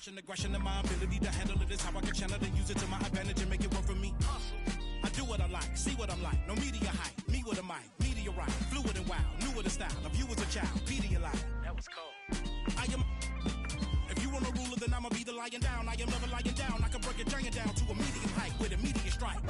Aggression and my ability to handle it is how I can channel and use it to my advantage and make it work for me. I do what I like, see what I'm like. No media hype, me with a mic, meteorite, fluid and wild, new with a style. Of you as a child, Pedialyte. That was cold. I am. If you want a ruler, then I'ma be the lying down. I am never lying down. I can break a giant down to a medium height with immediate strike.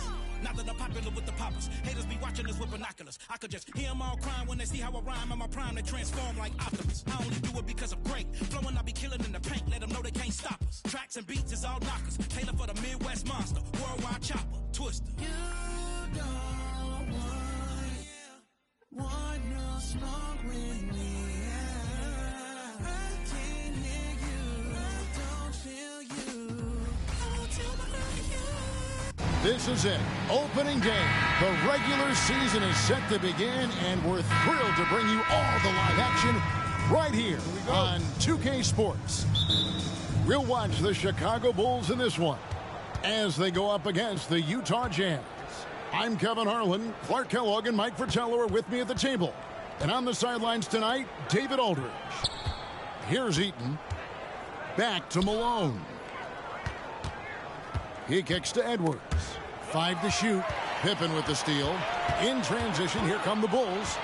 Not that I'm popular with the poppers. Haters be watching us with binoculars. I could just hear them all crying when they see how I rhyme. In my prime, they transform like Optimus. I only do it because I'm great. Flowing, I be killing in the paint. Let them know they can't stop us. Tracks and beats is all knockers. Taylor for the Midwest monster. Worldwide chopper. Twister. You don't want no smoke with me. I can't hear you. Don't feel you. I won't tell my girl you. This is it. Opening day. The regular season is set to begin, and we're thrilled to bring you all the live action right here on 2K Sports. We'll watch the Chicago Bulls in this one as they go up against the Utah Jazz. I'm Kevin Harlan. Clark Kellogg and Mike Fratello are with me at the table. And on the sidelines tonight, David Aldridge. Here's Eaton. Back to Malone. He kicks to Edwards. 5 to shoot. Pippen with the steal. In transition, here come the Bulls.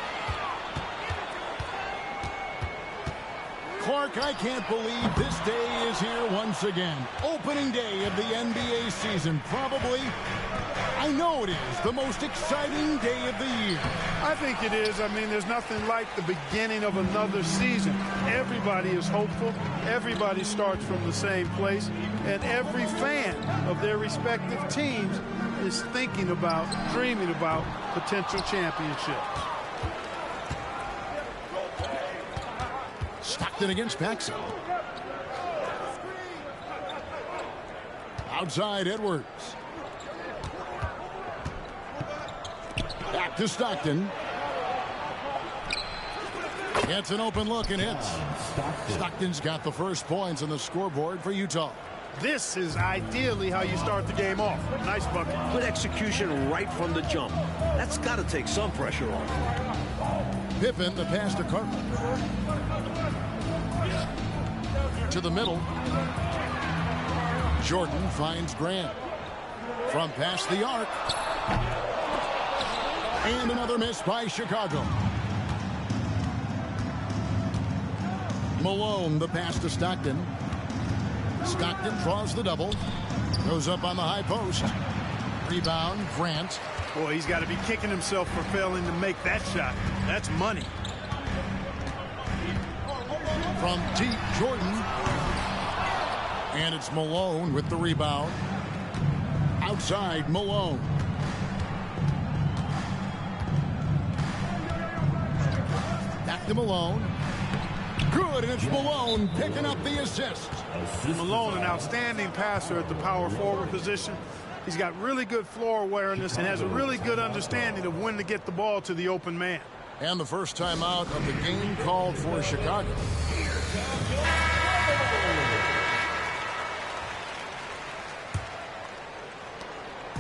Clark, I can't believe this day is here once again. Opening day of the NBA season. Probably, I know it is, the most exciting day of the year. I think it is. I mean, there's nothing like the beginning of another season. Everybody is hopeful. Everybody starts from the same place. And every fan of their respective teams is thinking about, dreaming about potential championships. Stockton against Paxson. Outside Edwards. Back to Stockton. Gets an open look and hits. Stockton's got the first points on the scoreboard for Utah. This is ideally how you start the game off. Nice bucket. Good execution right from the jump. That's got to take some pressure off. Pippen, the pass to Carter. To the middle. Jordan finds Grant. From past the arc. And another miss by Chicago. Malone, the pass to Stockton. Stockton draws the double. Goes up on the high post. Rebound, Grant. Boy, he's got to be kicking himself for failing to make that shot. That's money. From deep, Jordan. And it's Malone with the rebound. Outside, Malone. Back to Malone. Good, and it's Malone picking up the assist. Malone, an outstanding passer at the power forward position. He's got really good floor awareness and has a really good understanding of when to get the ball to the open man. And the first time out of the game called for Chicago.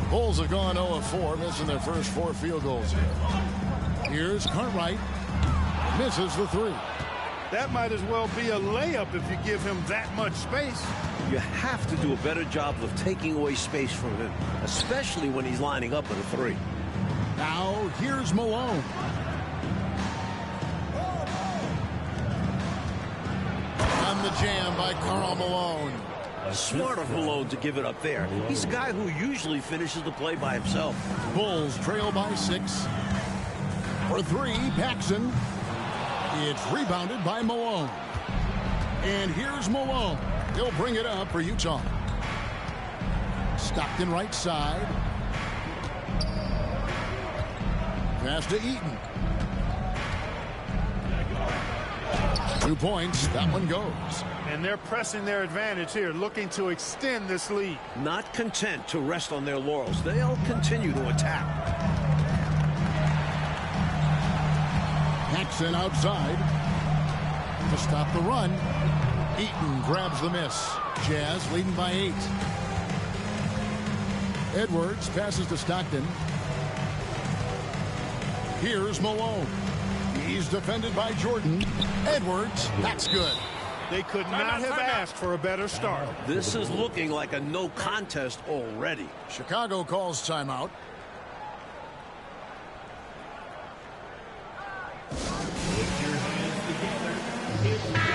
Bulls have gone 0 of 4, missing their first 4 field goals here. Here's Cartwright. Misses the 3. That might as well be a layup if you give him that much space. You have to do a better job of taking away space from him, especially when he's lining up at a 3. Now, here's Malone. On the jam by Karl Malone. Smart of Malone to give it up there. He's a guy who usually finishes the play by himself. Bulls trail by 6. For 3, Paxson. It's rebounded by Malone. And here's Malone. He'll bring it up for Utah. Stockton right side. Pass to Eaton. 2 points. That one goes. And they're pressing their advantage here, looking to extend this lead. Not content to rest on their laurels. They'll continue to attack. Paxson outside to stop the run. Eaton grabs the miss. Jazz leading by 8. Edwards passes to Stockton. Here's Malone. He's defended by Jordan. Edwards, that's good. They could not have asked for a better start. This is looking like a no contest already. Chicago calls timeout.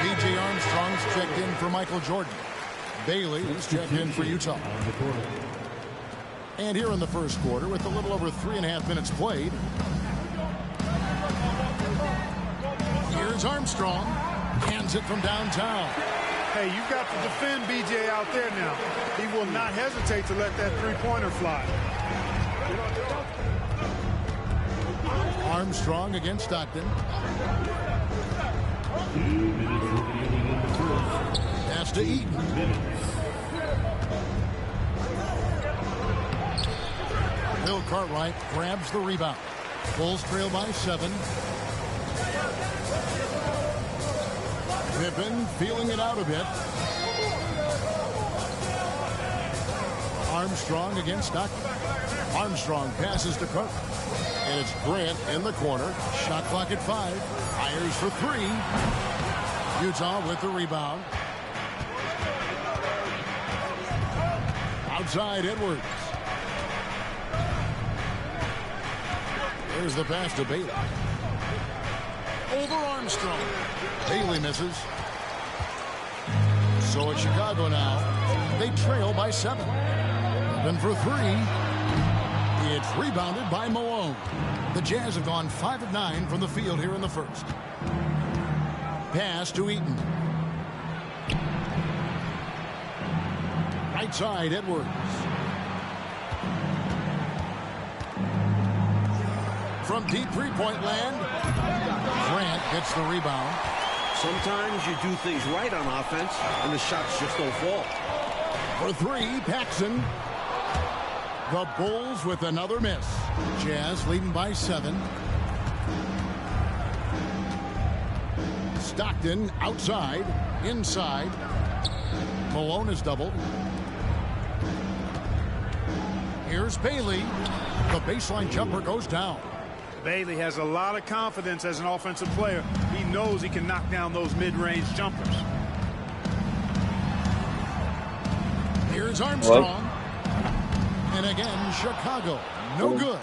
B.J. Armstrong's checked in for Michael Jordan. Bailey is checked in for Utah. And here in the first quarter, with a little over 3.5 minutes played, here's Armstrong. Hands it from downtown. Hey, you've got to defend B.J. out there now. He will not hesitate to let that three-pointer fly. Armstrong against Stockton. Pass to Eaton. Bill Cartwright grabs the rebound. Bulls trail by 7. Pippen feeling it out a bit. Armstrong against Stockton. Armstrong passes to Cartwright. And it's Grant in the corner. Shot clock at 5. Fires for 3. Utah with the rebound. Outside Edwards. There's the pass to Bailey. Over Armstrong. Bailey misses. So it's Chicago now. They trail by 7. Then for 3. It's rebounded by Malone. The Jazz have gone 5 of 9 from the field here in the first. Pass to Eaton. Right side, Edwards. From deep three-point land, Grant gets the rebound. Sometimes you do things right on offense, and the shots just don't fall. For 3, Paxson. The Bulls with another miss. Jazz leading by 7. Stockton outside, inside. Malone is doubled. Here's Bailey. The baseline jumper goes down. Bailey has a lot of confidence as an offensive player. He knows he can knock down those mid-range jumpers. Here's Armstrong. And again, Chicago. No good.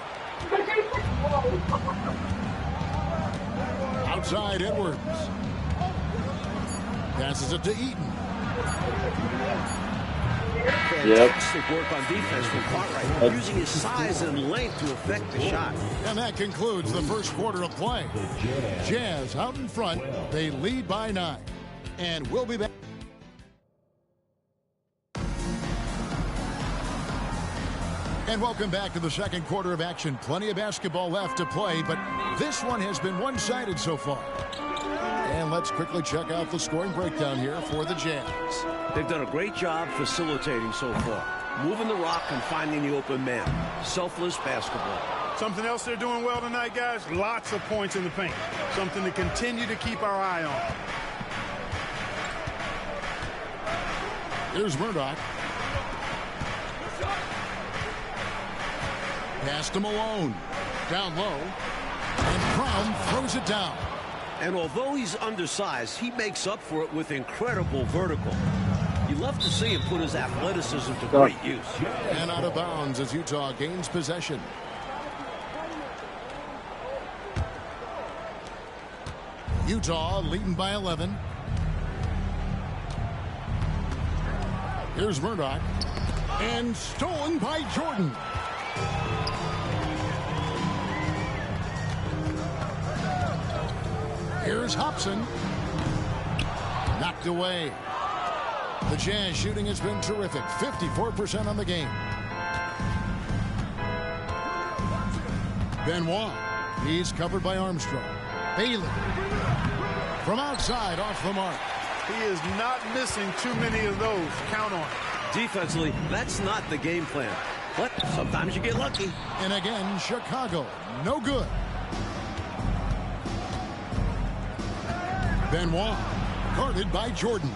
Outside Edwards. Passes it to Eaton. Fantastic work on defense from Cartwright, using his size and length to affect the shot. And that concludes the first quarter of play. Jazz out in front. They lead by 9. And we'll be back. And welcome back to the second quarter of action. Plenty of basketball left to play, but this one has been one-sided so far. And let's quickly check out the scoring breakdown here for the Jazz. They've done a great job facilitating so far, moving the rock and finding the open man. Selfless basketball. Something else they're doing well tonight, guys, lots of points in the paint. Something to continue to keep our eye on. Here's Murdoch. Pass to Malone. Down low. And Brown throws it down. And although he's undersized, he makes up for it with incredible vertical. You love to see him put his athleticism to great use. And out of bounds as Utah gains possession. Utah leading by 11. Here's Murdoch. And stolen by Jordan. Here's Hobson. Knocked away. The Jazz shooting has been terrific. 54% on the game. Benoit. He's covered by Armstrong. Bailey. From outside, off the mark. He is not missing too many of those. Count on it. Defensively, that's not the game plan. But sometimes you get lucky. And again, Chicago. No good. Benoit. Guarded by Jordan.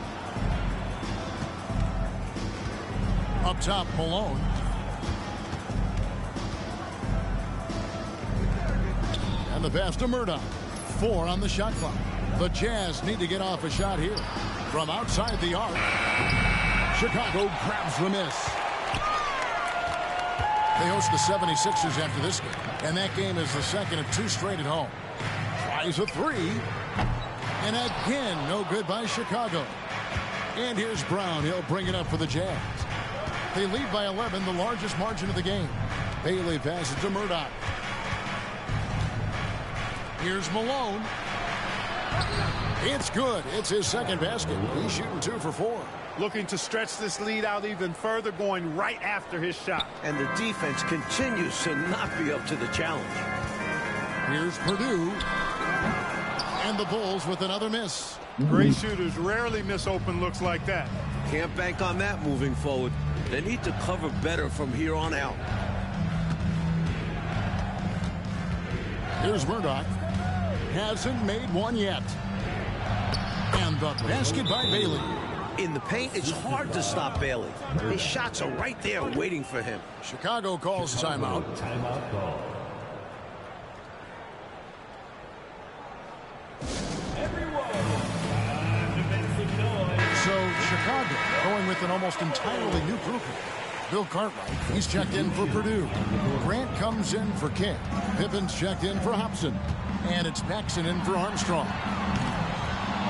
Up top, Malone. And the pass to Murdoch. 4 on the shot clock. The Jazz need to get off a shot here. From outside the arc, Chicago grabs the miss. They host the 76ers after this game, and that game is the second of 2 straight at home. Tries a 3, and again, no good by Chicago. And here's Brown. He'll bring it up for the Jazz. They lead by 11, the largest margin of the game. Bailey passes to Murdoch. Here's Malone. It's good. It's his second basket. He's shooting 2 for 4. Looking to stretch this lead out even further, going right after his shot. And the defense continues to not be up to the challenge. Here's Purdue. And the Bulls with another miss. Great shooters rarely miss open looks like that. Can't bank on that moving forward. They need to cover better from here on out. Here's Murdoch. Hasn't made one yet. And the basket by Bailey. In the paint, it's hard to stop Bailey. His shots are right there waiting for him. Chicago calls timeout. Timeout call. So Chicago going with an almost entirely new group. Bill Cartwright, he's checked in for Purdue. Grant comes in for King. Pippen's checked in for Hobson. And it's Paxson in for Armstrong.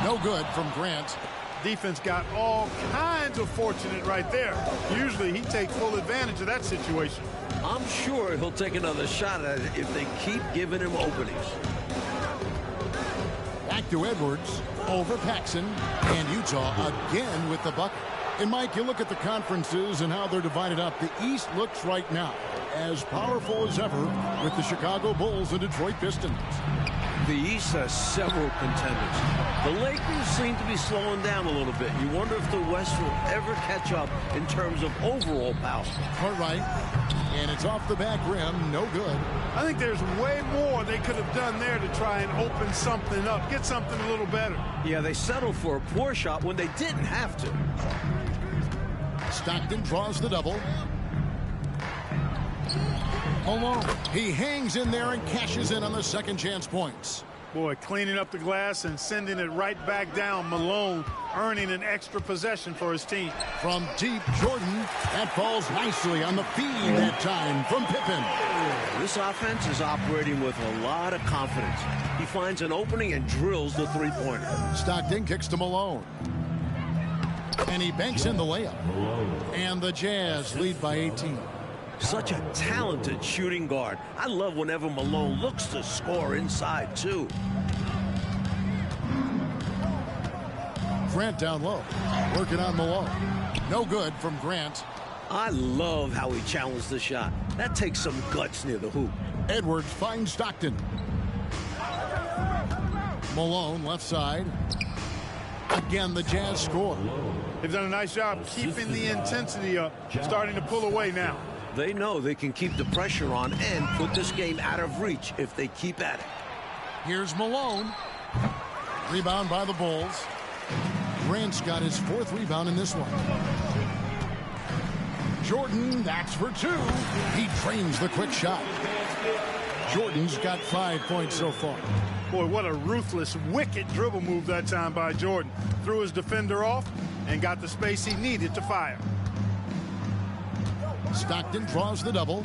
No good from Grant. Defense got all kinds of fortunate right there. Usually he takes full advantage of that situation. I'm sure he'll take another shot at it if they keep giving him openings. Back to Edwards, over Paxson, and Utah again with the bucket. And Mike, you look at the conferences and how they're divided up. The East looks right now as powerful as ever with the Chicago Bulls and Detroit Pistons. The East has several contenders. The Lakers seem to be slowing down a little bit. You wonder if the West will ever catch up in terms of overall power. Cartwright, and it's off the back rim, no good. I think there's way more they could have done there to try and open something up, get something a little better. Yeah, they settled for a poor shot when they didn't have to. Stockton draws the double. Malone, he hangs in there and cashes in on the second chance points. Boy, cleaning up the glass and sending it right back down. Malone earning an extra possession for his team. From deep, Jordan, that falls nicely on the feed that time from Pippen. This offense is operating with a lot of confidence. He finds an opening and drills the three-pointer. Stockton kicks to Malone. And he banks in the layup. And the Jazz lead by 18. Such a talented shooting guard. I love whenever Malone looks to score inside, too. Grant down low, working on Malone. No good from Grant. I love how he challenged the shot. That takes some guts near the hoop. Edwards finds Stockton. Malone left side. Again, the Jazz score. They've done a nice job keeping the intensity up, starting to pull away now. They know they can keep the pressure on and put this game out of reach if they keep at it. Here's Malone. Rebound by the Bulls. Grant's got his 4th rebound in this one. Jordan, that's for 2. He trains the quick shot. Jordan's got 5 points so far. Boy, what a ruthless, wicked dribble move that time by Jordan. Threw his defender off and got the space he needed to fire. Stockton draws the double.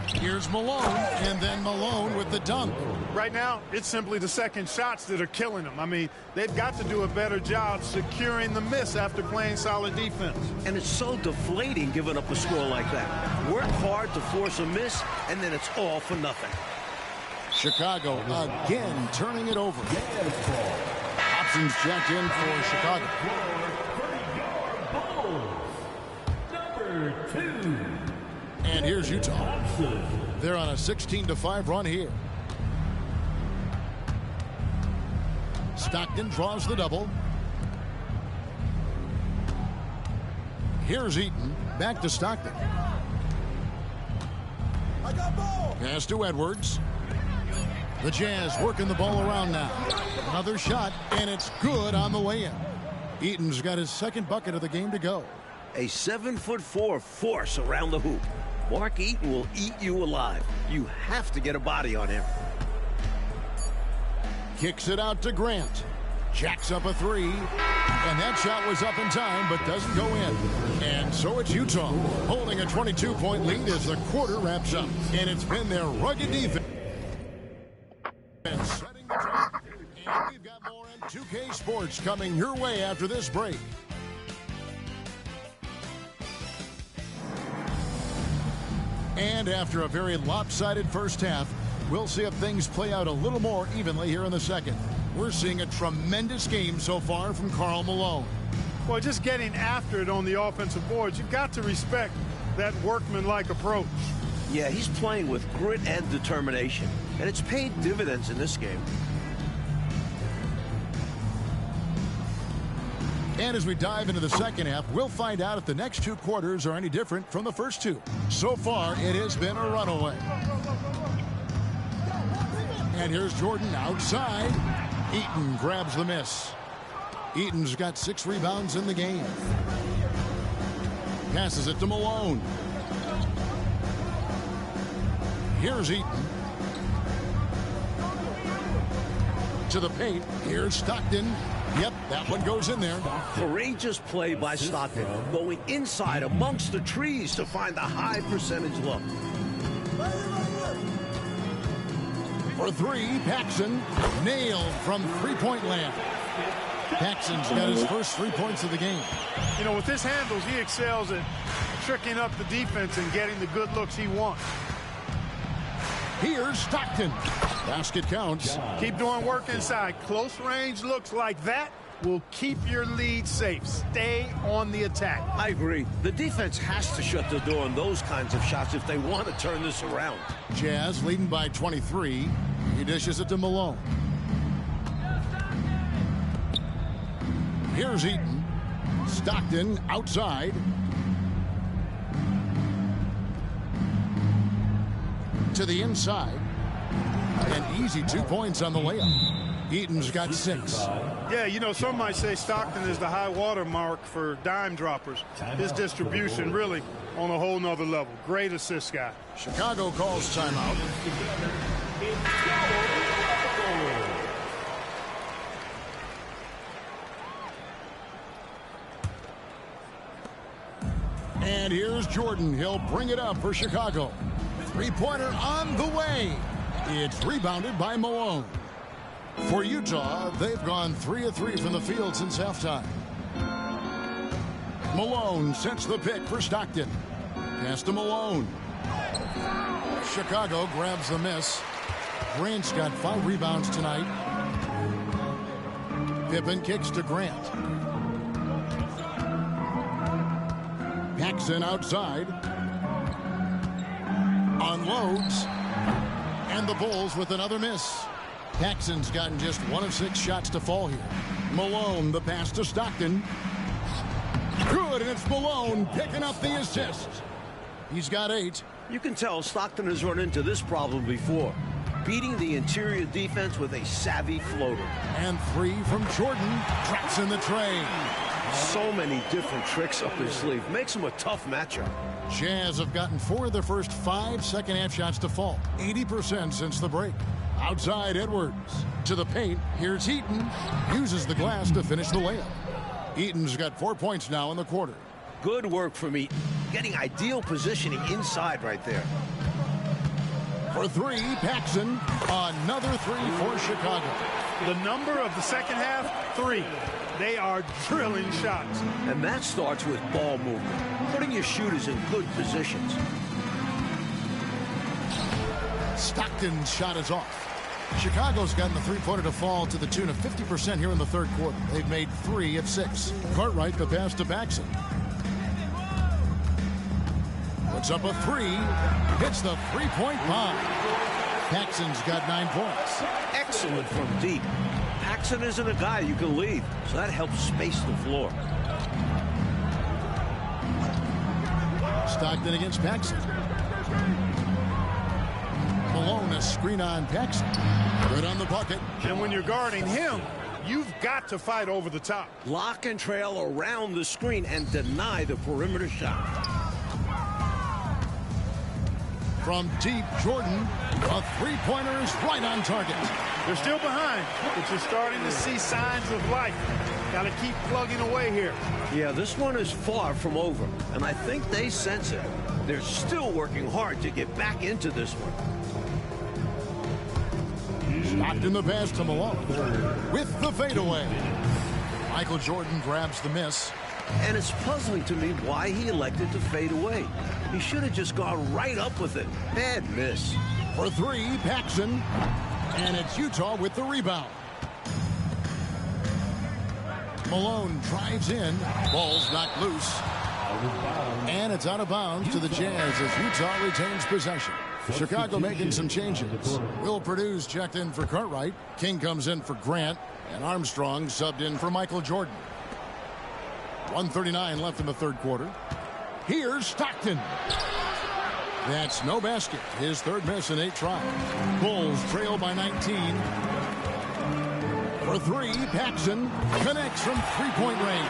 Here's Malone, and then Malone with the dunk. Right now, it's simply the second shots that are killing them. I mean, they've got to do a better job securing the miss after playing solid defense. And it's so deflating giving up a score like that. Work hard to force a miss, and then it's all for nothing. Chicago again turning it over. Hobson's checked in for Chicago. And here's Utah. They're on a 16-5 run here. Stockton draws the double. Here's Eaton. Back to Stockton. Pass to Edwards. The Jazz working the ball around now. Another shot, and it's good on the way in. Eaton's got his second bucket of the game to go. A 7'4" force around the hoop. Mark Eaton will eat you alive. You have to get a body on him. Kicks it out to Grant. jacks up a three. And that shot was up in time, but doesn't go in. And so it's Utah holding a 22-point lead as the quarter wraps up. And it's been their rugged defense setting the trap. And we've got more on 2K Sports coming your way after this break. And after a very lopsided first half, we'll see if things play out a little more evenly here in the second. We're seeing a tremendous game so far from Karl Malone. Well, just getting after it on the offensive boards, you've got to respect that workmanlike approach. Yeah, he's playing with grit and determination, and it's paid dividends in this game. And as we dive into the second half, we'll find out if the next two quarters are any different from the first two. So far, it has been a runaway. And here's Jordan outside. Eaton grabs the miss. Eaton's got 6 rebounds in the game. Passes it to Malone. Here's Eaton. To the paint. Here's Stockton. Yep, that one goes in there. Courageous play by Stockton, going inside amongst the trees to find the high percentage look. For three, Paxson nailed from three-point land. Paxson's got his first 3 points of the game. You know, with his handles, he excels at tricking up the defense and getting the good looks he wants. Here's Stockton. Basket counts. Keep doing work inside. Close range looks like that will keep your lead safe. Stay on the attack. I agree. The defense has to shut the door on those kinds of shots if they want to turn this around. Jazz leading by 23. He dishes it to Malone. Here's Eaton. Stockton outside. To the inside. An easy 2 points on the layup. Eaton's got 6. Yeah, you know, some might say Stockton is the high water mark for dime droppers. His distribution really on a whole nother level. Great assist guy. Chicago calls timeout. And here's Jordan. He'll bring it up for Chicago. Three-pointer on the way. It's rebounded by Malone. For Utah, they've gone 3 of 3 from the field since halftime. Malone sets the pick for Stockton. Pass to Malone. Chicago grabs the miss. Grant's got 5 rebounds tonight. Pippen kicks to Grant. Paxson outside. Unloads. And the Bulls with another miss. Paxson's gotten just 1 of 6 shots to fall here. Malone, the pass to Stockton. Good, and it's Malone picking up the assist. He's got 8. You can tell Stockton has run into this problem before, beating the interior defense with a savvy floater. And 3 from Jordan. Traps in the tray. So many different tricks up his sleeve. Makes him a tough matchup. Jazz have gotten 4 of their first 5 second-half shots to fall. 80% since the break. Outside Edwards. To the paint. Here's Eaton. Uses the glass to finish the layup. Eaton's got 4 points now in the quarter. Good work from Eaton. Getting ideal positioning inside right there. For 3, Paxson. Another 3 for Chicago. The number of the second half, 3. They are drilling shots. And that starts with ball movement, putting your shooters in good positions. Stockton's shot is off. Chicago's gotten the three-pointer to fall to the tune of 50% here in the third quarter. They've made 3 of 6. Cartwright the pass to Paxson. Puts up a 3. Hits the three-point bomb. Paxson's got 9 points. Excellent from deep. Paxson isn't a guy you can lead, so that helps space the floor. Stockton against Paxson. Malone, a screen on Paxson. Good on the bucket. And when you're guarding him, you've got to fight over the top. Lock and trail around the screen and deny the perimeter shot. From deep, Jordan. A three-pointer is right on target. They're still behind, but you're starting to see signs of life. Got to keep plugging away here. Yeah, this one is far from over, and I think they sense it. They're still working hard to get back into this one. Knocked in the pass to Malone with the fadeaway. Michael Jordan grabs the miss. And it's puzzling to me why he elected to fade away. He should have just gone right up with it. Bad miss. For three, Paxson. And it's Utah with the rebound. Malone drives in. Ball's knocked loose. And it's out of bounds to the Jazz as Utah retains possession. Chicago making some changes. Will Purdue's checked in for Cartwright. King comes in for Grant. And Armstrong subbed in for Michael Jordan. 1:39 left in the third quarter. Here's Stockton. That's no basket. His third miss in 8 tries. Bulls trail by 19. For three, Paxson connects from three-point range.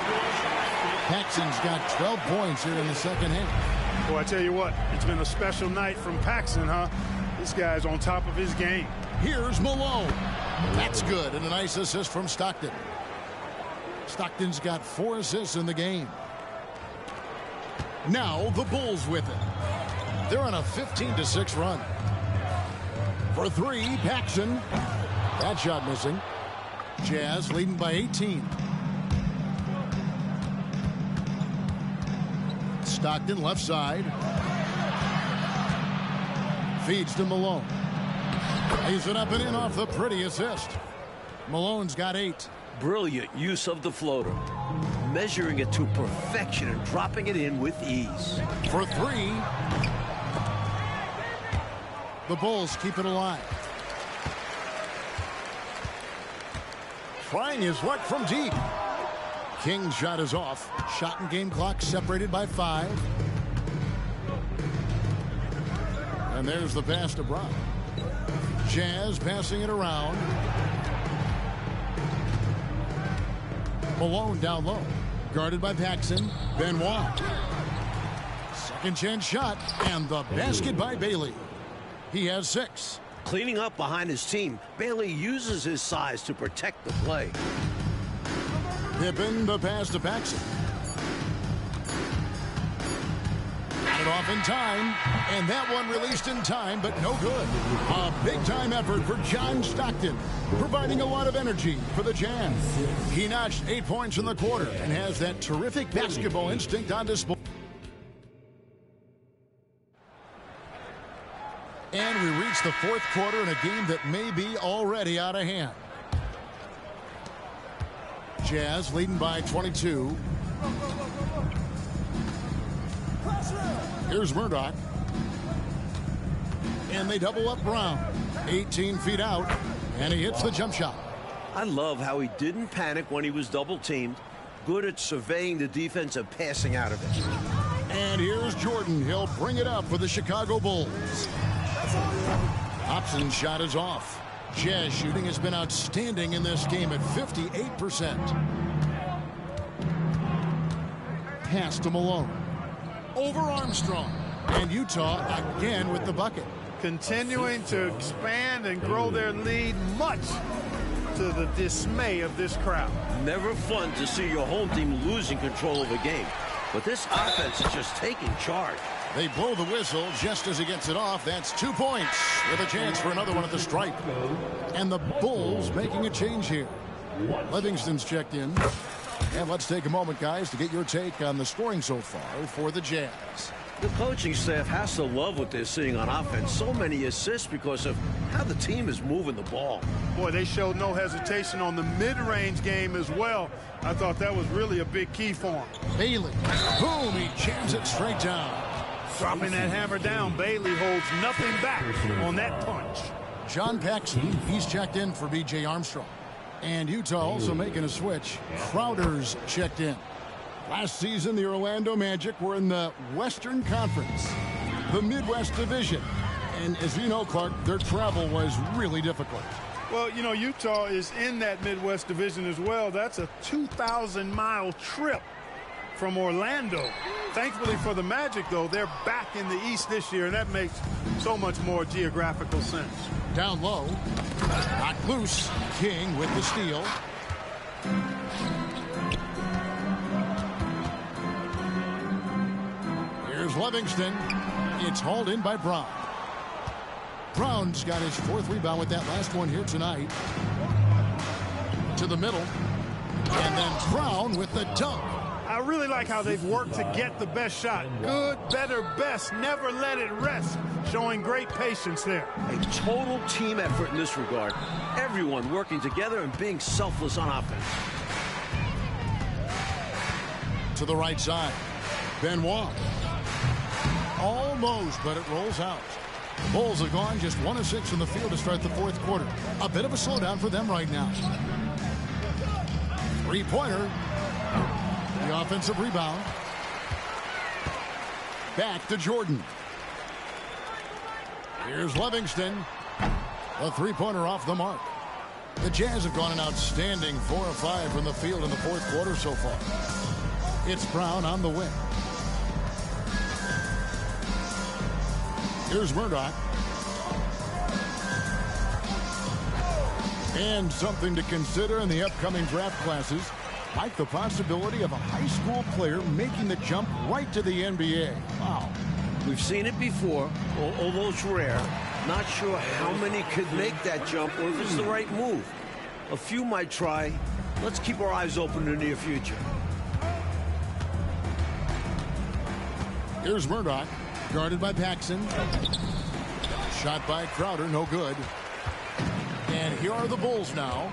Paxson's got 12 points here in the second half. Boy, I tell you what, it's been a special night from Paxson, huh? This guy's on top of his game. Here's Malone. That's good, and a nice assist from Stockton. Stockton's got 4 assists in the game. Now the Bulls with it. They're on a 15-6 run. For three, Paxson. That shot missing. Jazz leading by 18. Stockton left side. Feeds to Malone. Lays it up and in off the pretty assist. Malone's got 8. Brilliant use of the floater. Measuring it to perfection and dropping it in with ease. For three. The Bulls keep it alive. Trying his luck from deep. King's shot is off. Shot and game clock separated by 5. And there's the pass to Brown. Jazz passing it around. Malone down low. Guarded by Paxson. Benoit. Second chance shot. And the basket by Bailey. He has 6. Cleaning up behind his team, Bailey uses his size to protect the play. Pippen the pass to Paxson. Got it off in time. And that one released in time, but no good. A big-time effort for John Stockton, providing a lot of energy for the Jazz. He notched 8 points in the quarter and has that terrific basketball instinct on display. And we reach the fourth quarter in a game that may be already out of hand. Jazz leading by 22. Here's Murdoch. And they double up Brown. 18 feet out. And he hits the jump shot. I love how he didn't panic when he was double teamed. Good at surveying the defense and passing out of it. And here's Jordan. He'll bring it up for the Chicago Bulls. Hobson's shot is off. Jazz shooting has been outstanding in this game at 58%. Pass to Malone. Over Armstrong. And Utah again with the bucket. Continuing to expand and grow their lead, much to the dismay of this crowd. Never fun to see your home team losing control of a game. But this offense is just taking charge. They blow the whistle just as he gets it off. That's 2 points with a chance for another one at the stripe. And the Bulls making a change here. Livingston's checked in. And let's take a moment, guys, to get your take on the scoring so far for the Jazz. The coaching staff has to love what they're seeing on offense. So many assists because of how the team is moving the ball. Boy, they showed no hesitation on the mid-range game as well. I thought that was really a big key for him. Bailey. Boom, he jams it straight down. Dropping that hammer down, Bailey holds nothing back on that punch. John Paxson, he's checked in for B.J. Armstrong. And Utah also making a switch. Crowder's checked in. Last season, the Orlando Magic were in the Western Conference, the Midwest Division. And as you know, Clark, their travel was really difficult. Well, you know, Utah is in that Midwest Division as well. That's a 2,000-mile trip from Orlando. Thankfully for the Magic, though, they're back in the East this year, and that makes so much more geographical sense. Down low. Knocked loose. King with the steal. Here's Livingston. It's hauled in by Brown. Brown's got his 4th rebound with that last one here tonight. To the middle. And then Brown with the dunk. I really like how they've worked to get the best shot. Good, better, best. Never let it rest. Showing great patience there. A total team effort in this regard. Everyone working together and being selfless on offense. To the right side. Benoit. Almost, but it rolls out. The Bulls have gone just 1 of 6 in the field to start the 4th quarter. A bit of a slowdown for them right now. 3-pointer. The offensive rebound. Back to Jordan. Here's Livingston. A 3-pointer off the mark. The Jazz have gone an outstanding 4 of 5 from the field in the 4th quarter so far. It's Brown on the wing. Here's Murdoch. And something to consider in the upcoming draft classes, like the possibility of a high school player making the jump right to the NBA. Wow. We've seen it before, although it's rare. Not sure how many could make that jump or if it's the right move. A few might try. Let's keep our eyes open in the near future. Here's Murdoch, guarded by Paxson. Shot by Crowder, no good. And here are the Bulls now.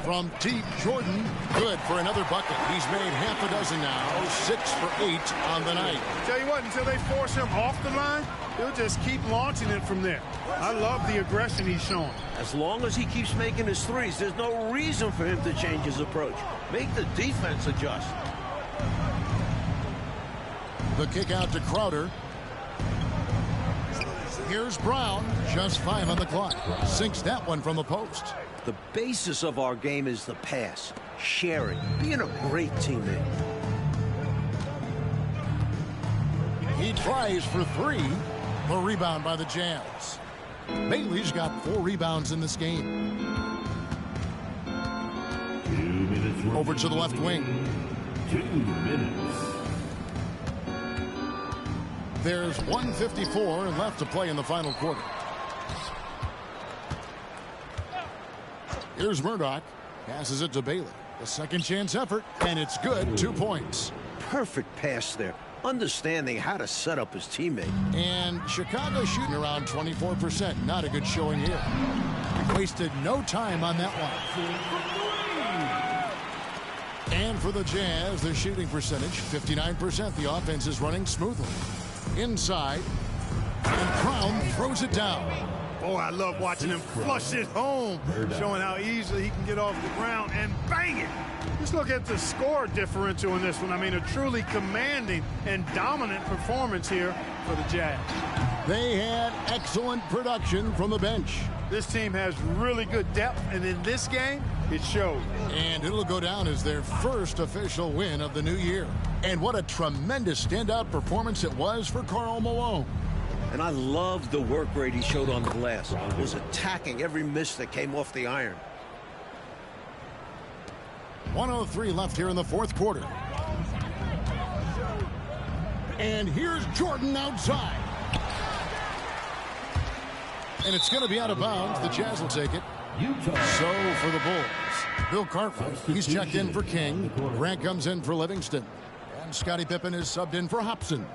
From deep, Jordan, good for another bucket. He's made half a dozen now, 6 for 8 on the night. Tell you what, until they force him off the line, he'll just keep launching it from there. I love the aggression he's showing. As long as he keeps making his threes, there's no reason for him to change his approach. Make the defense adjust. The kick out to Crowder. Here's Brown, just 5 on the clock. Sinks that one from the post. The basis of our game is the pass, sharing, being a great teammate. He tries for 3. The rebound by the Jazz. Bailey's got 4 rebounds in this game. Over to the left wing. 2 minutes. There's 1:54 left to play in the final quarter. Here's Murdoch. Passes it to Bailey. A second chance effort, and it's good. 2 points. Perfect pass there. Understanding how to set up his teammate. And Chicago shooting around 24%. Not a good showing here. Wasted no time on that one. And for the Jazz, their shooting percentage, 59%. The offense is running smoothly. Inside, and Brown throws it down. Oh, I love watching him flush it home, showing how easily he can get off the ground and bang it. Just look at the score differential in this one. I mean, a truly commanding and dominant performance here for the Jazz. They had excellent production from the bench. This team has really good depth, and in this game, it showed. And it'll go down as their first official win of the new year. And what a tremendous standout performance it was for Karl Malone. And I loved the work rate he showed on the glass. He was attacking every miss that came off the iron. 1:03 left here in the 4th quarter. And here's Jordan outside. And it's going to be out of bounds. The Jazz will take it. So for the Bulls, Bill Cartwright, he's checked in for King. Grant comes in for Livingston. And Scottie Pippen is subbed in for Hobson.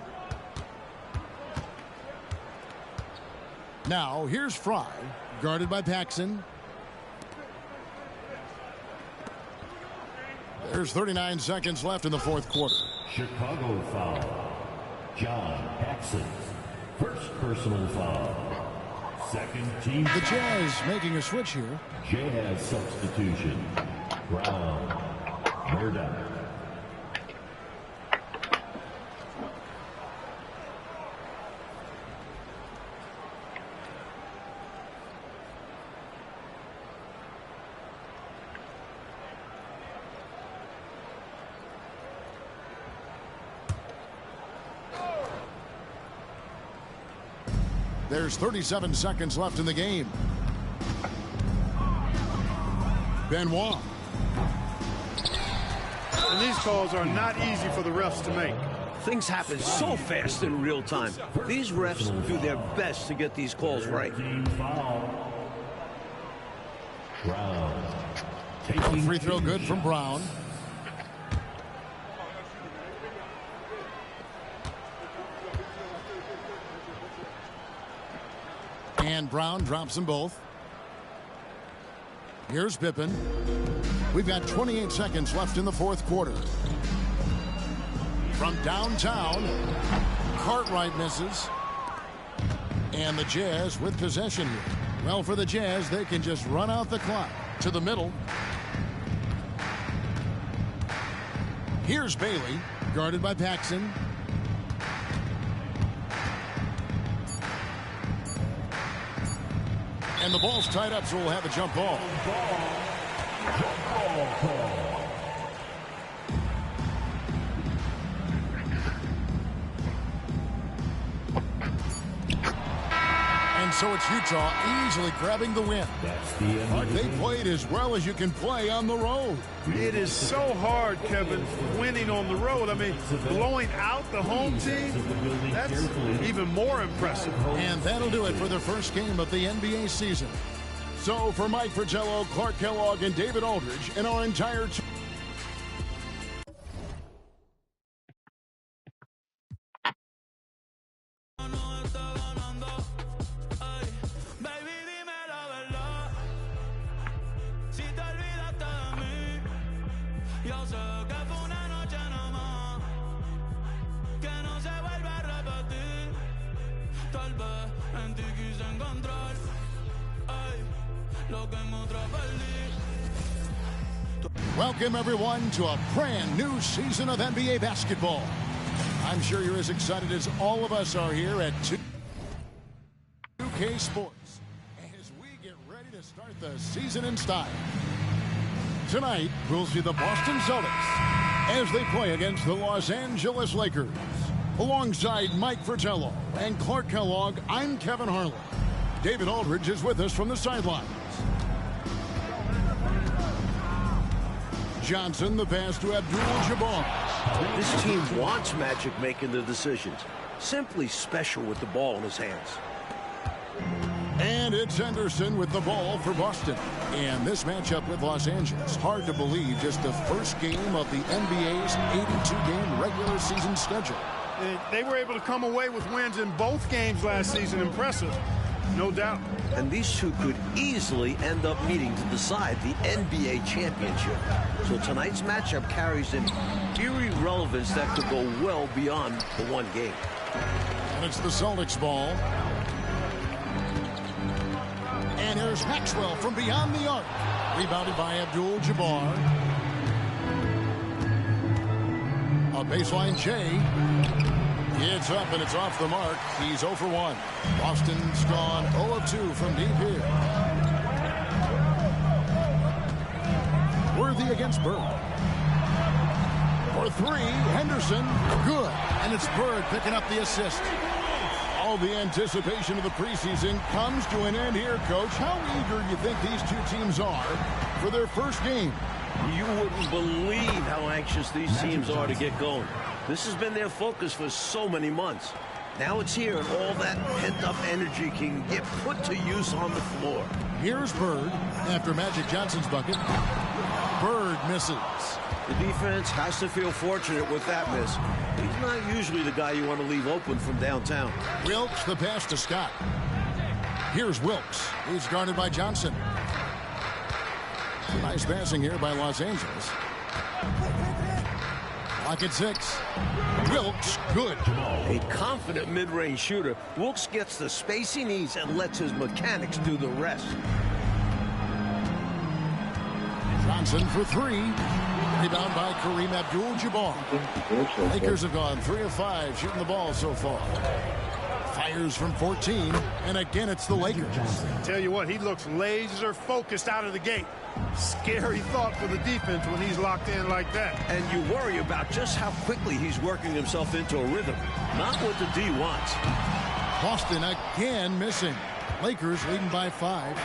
Now, here's Fry, guarded by Paxson. There's 39 seconds left in the 4th quarter. Chicago foul. John Paxson. First personal foul. Second team. The Jazz making a switch here. Jazz substitution. Brown. Murdoch. There's 37 seconds left in the game. Benoit. And these calls are not easy for the refs to make. Things happen so fast in real time. These refs do their best to get these calls right. Brown. Free throw good from Brown. And Brown drops them both. Here's Pippen. We've got 28 seconds left in the fourth quarter. From downtown, Cartwright misses. And the Jazz with possession here. Well, for the Jazz, they can just run out the clock to the middle. Here's Bailey, guarded by Paxson. And the ball's tied up, so we'll have a jump ball. And so it's Utah easily grabbing the win. That's the end But of they the played as well as you can play on the road. It is so hard, Kevin, winning on the road. I mean, blowing out the home team, that's even more impressive. And that'll do it for the first game of the NBA season. So for Mike Fratello, Clark Kellogg, and David Aldridge, and our entire team. Welcome, everyone, to a brand new season of NBA basketball. I'm sure you're as excited as all of us are here at 2K Sports as we get ready to start the season in style. Tonight, we'll see the Boston Celtics as they play against the Los Angeles Lakers. Alongside Mike Fratello and Clark Kellogg, I'm Kevin Harlan. David Aldridge is with us from the sidelines. Johnson, the pass to Abdul-Jabbar. This team wants Magic making the decisions. Simply special with the ball in his hands. And it's Henderson with the ball for Boston. And this matchup with Los Angeles, hard to believe, just the first game of the NBA's 82-game regular season schedule. They were able to come away with wins in both games last season. Impressive, no doubt. And these two could easily end up meeting to decide the NBA championship. So tonight's matchup carries an eerie relevance that could go well beyond the one game. And it's the Celtics ball. And here's Maxwell from beyond the arc. Rebounded by Abdul-Jabbar. A baseline J. It's up and it's off the mark. He's 0 for 1. Boston's gone 0 of 2 from deep here. Worthy against Bird. For 3, Henderson. Good. And it's Bird picking up the assist. All the anticipation of the preseason comes to an end here, Coach. How eager do you think these two teams are for their first game? You wouldn't believe how anxious these teams are to get going. This has been their focus for so many months. Now it's here, and all that pent-up energy can get put to use on the floor. Here's Bird after Magic Johnson's bucket. Bird misses. The defense has to feel fortunate with that miss. He's not usually the guy you want to leave open from downtown. Wilkes, the pass to Scott. Here's Wilkes. He's guarded by Johnson. Nice passing here by Los Angeles. Clock at 6. Wilkes, good. A confident mid-range shooter, Wilkes gets the space he needs and lets his mechanics do the rest. Johnson for 3. Rebound by Kareem Abdul-Jabbar. Lakers have gone 3 of 5 shooting the ball so far. Fires from 14, and again it's the Lakers. Tell you what, he looks laser focused out of the gate. Scary thought for the defense when he's locked in like that. And you worry about just how quickly he's working himself into a rhythm. Not what the D wants. Boston again missing. Lakers leading by 5.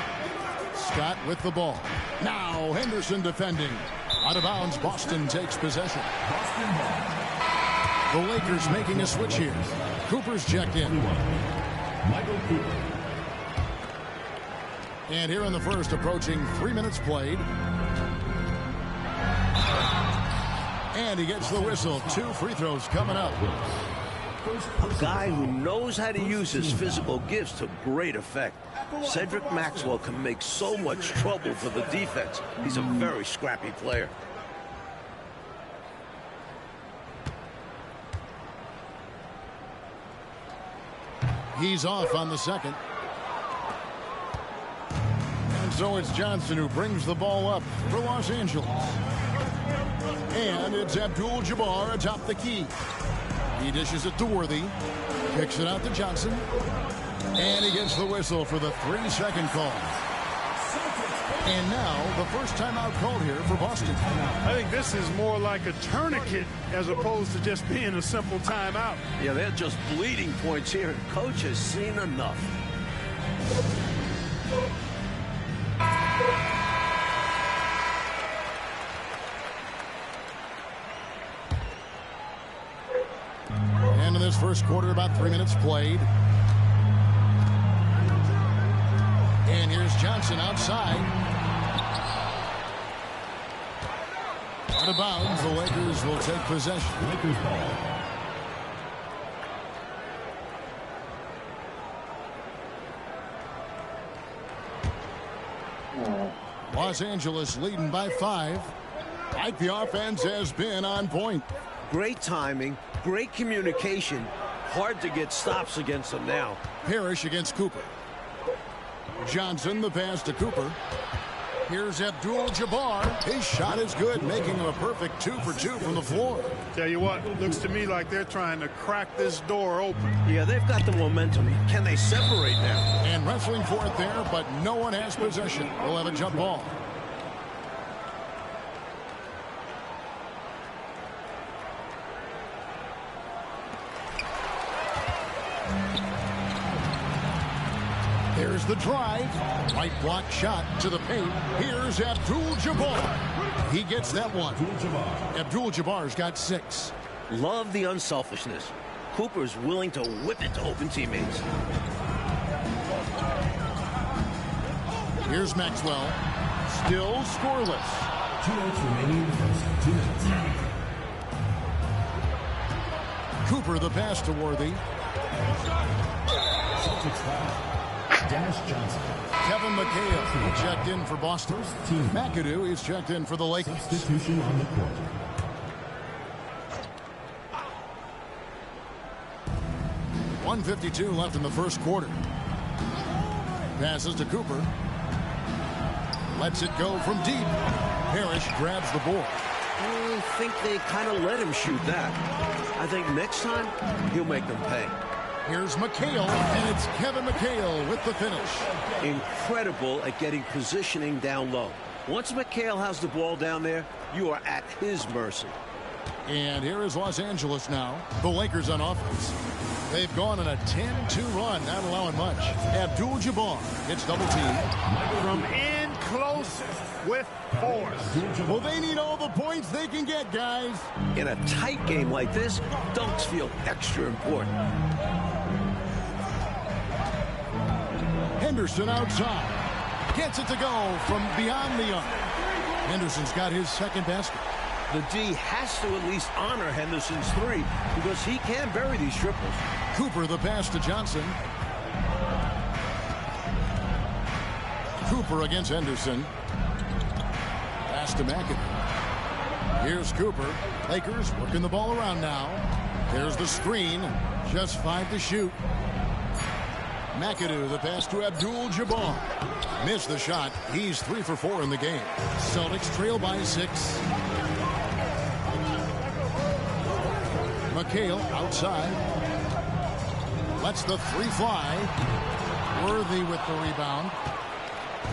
Scott with the ball. Now Henderson defending. Out of bounds, Boston takes possession. The Lakers making a switch here. Cooper's checked in. Michael Cooper. And here in the first, approaching 3 minutes played. And he gets the whistle. 2 free throws coming up. A guy who knows how to use his physical gifts to great effect. Cedric Maxwell can make so much trouble for the defense. He's a very scrappy player. He's off on the second. And so it's Johnson who brings the ball up for Los Angeles. And it's Abdul-Jabbar atop the key. He dishes it to Worthy. Kicks it out to Johnson. And he gets the whistle for the 3-second call. And now the first timeout called here for Boston. I think this is more like a tourniquet as opposed to just being a simple timeout. Yeah, they're just bleeding points here, and coach has seen enough. And in this first quarter, about 3 minutes played. And here's Johnson outside. Out of bounds, the Lakers will take possession. Lakers ball. Los Angeles leading by 5. Like the offense has been on point. Great timing, great communication. Hard to get stops against them now. Parrish against Cooper. Johnson, the pass to Cooper. Here's Abdul-Jabbar. His shot is good, making him a perfect 2 for 2 from the floor. Tell you what, looks to me like they're trying to crack this door open. Yeah, they've got the momentum. Can they separate now? And wrestling for it there, but no one has possession. We'll have a jump ball. There's the drive. Right block shot to the paint. Here's Abdul-Jabbar. He gets that one. Abdul-Jabbar's got 6. Love the unselfishness. Cooper's willing to whip it to open teammates. Here's Maxwell. Still scoreless. 2 minutes remaining in the first. 2 minutes. Cooper the pass to Worthy. Celtics foul. Dennis Johnson. Kevin McHale checked in for Boston. McAdoo is checked in for the Lakers. Substitution on the court. .152 left in the first quarter. Passes to Cooper. Lets it go from deep. Parrish grabs the board. I think they kind of let him shoot that. I think next time he'll make them pay. Here's McHale, and it's Kevin McHale with the finish. Incredible at getting positioning down low. Once McHale has the ball down there, you are at his mercy. And here is Los Angeles now. The Lakers on offense. They've gone on a 10-2 run, not allowing much. Abdul-Jabbar gets double teamed. From in close with force. Well, they need all the points they can get, guys. In a tight game like this, dunks feel extra important. Henderson outside. Gets it to go from beyond the arc. Henderson's got his second basket. The D has to at least honor Henderson's 3 because he can bury these triples. Cooper the pass to Johnson. Cooper against Henderson. Pass to McAdoo. Here's Cooper. Lakers working the ball around now. There's the screen. Just 5 to shoot. McAdoo the pass to Abdul-Jabbar. Missed the shot. He's 3 for 4 in the game. Celtics trail by 6. McHale outside. Lets the 3 fly. Worthy with the rebound.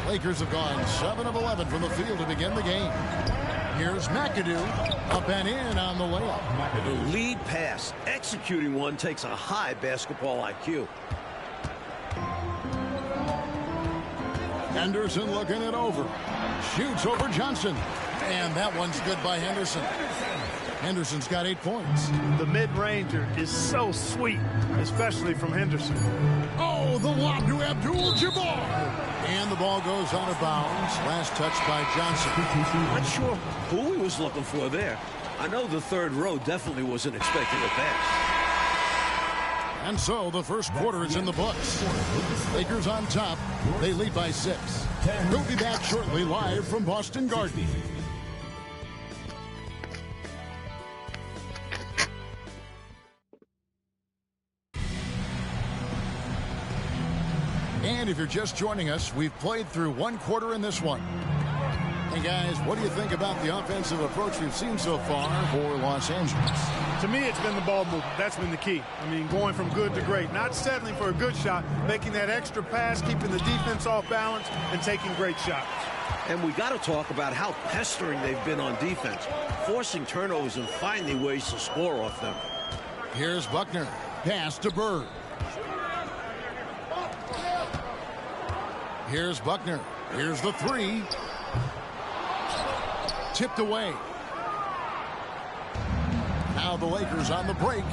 Lakers have gone 7 of 11 from the field to begin the game. Here's McAdoo. Up and in on the layup. The lead pass. Executing one takes a high basketball IQ. Henderson looking it over. Shoots over Johnson. And that one's good by Henderson. Henderson's got 8 points. The mid-ranger is so sweet, especially from Henderson. Oh, the lob to Abdul-Jabbar. And the ball goes out of bounds. Last touch by Johnson. Not sure who he was looking for there. I know the third row definitely wasn't expecting a pass. And so the first quarter is in the books. Lakers on top. They lead by 6. We'll be back shortly live from Boston Garden. And if you're just joining us, we've played through one quarter in this one. Hey guys, what do you think about the offensive approach we've seen so far for Los Angeles? To me, it's been the ball movement. That's been the key. I mean, going from good to great. Not settling for a good shot, making that extra pass, keeping the defense off balance, and taking great shots. And we got to talk about how pestering they've been on defense, forcing turnovers and finding ways to score off them. Here's Buckner. Pass to Bird. Here's Buckner. Here's the 3. Tipped away. Now the Lakers on the break.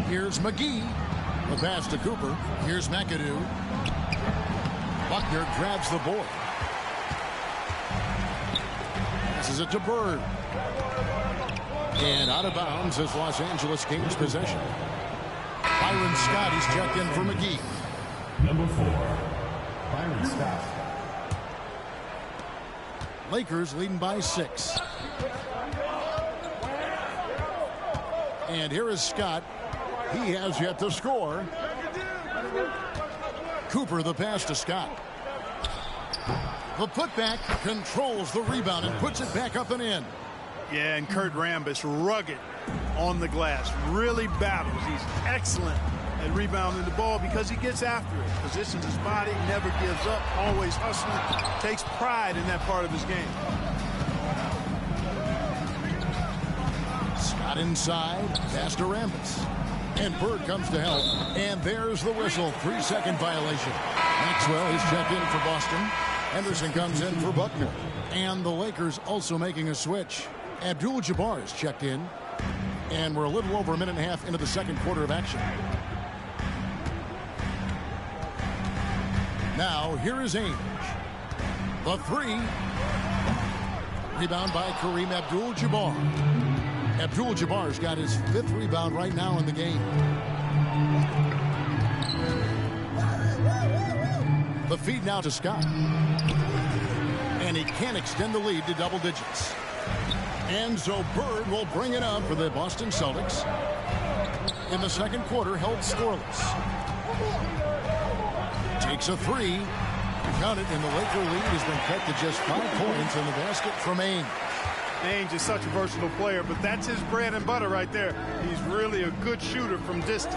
Here's McGee. The pass to Cooper. Here's McAdoo. Buckner grabs the board. Passes it to Bird. And out of bounds as Los Angeles gains possession. Byron Scott, he's checked in for McGee. Number 4, Byron Scott. Lakers leading by 6. And here is Scott. He has yet to score. Cooper, the pass to Scott. The putback controls the rebound and puts it back up and in. Yeah, and Kurt Rambis, rugged on the glass. Really battles. He's excellent at rebounding the ball because he gets after it. Positions his body, never gives up, always hustling. Takes pride in that part of his game. Scott inside. Pass to Rambis. And Bird comes to help. And there's the whistle. 3-second violation. Maxwell is checked in for Boston. Henderson comes in for Buckner. And the Lakers also making a switch. Abdul-Jabbar is checked in. And we're a little over a minute and a half into the second quarter of action. Now, here is Ainge. The 3. Rebound by Kareem Abdul-Jabbar. Abdul-Jabbar's got his 5th rebound right now in the game. The feed now to Scott. And he can extend the lead to double digits. And so Bird will bring it up for the Boston Celtics. In the second quarter, held scoreless. Takes a 3. Count it, and the Laker lead has been cut to just 5 points in the basket from Ainge. Ainge is such a versatile player, but that's his bread and butter right there. He's really a good shooter from distance.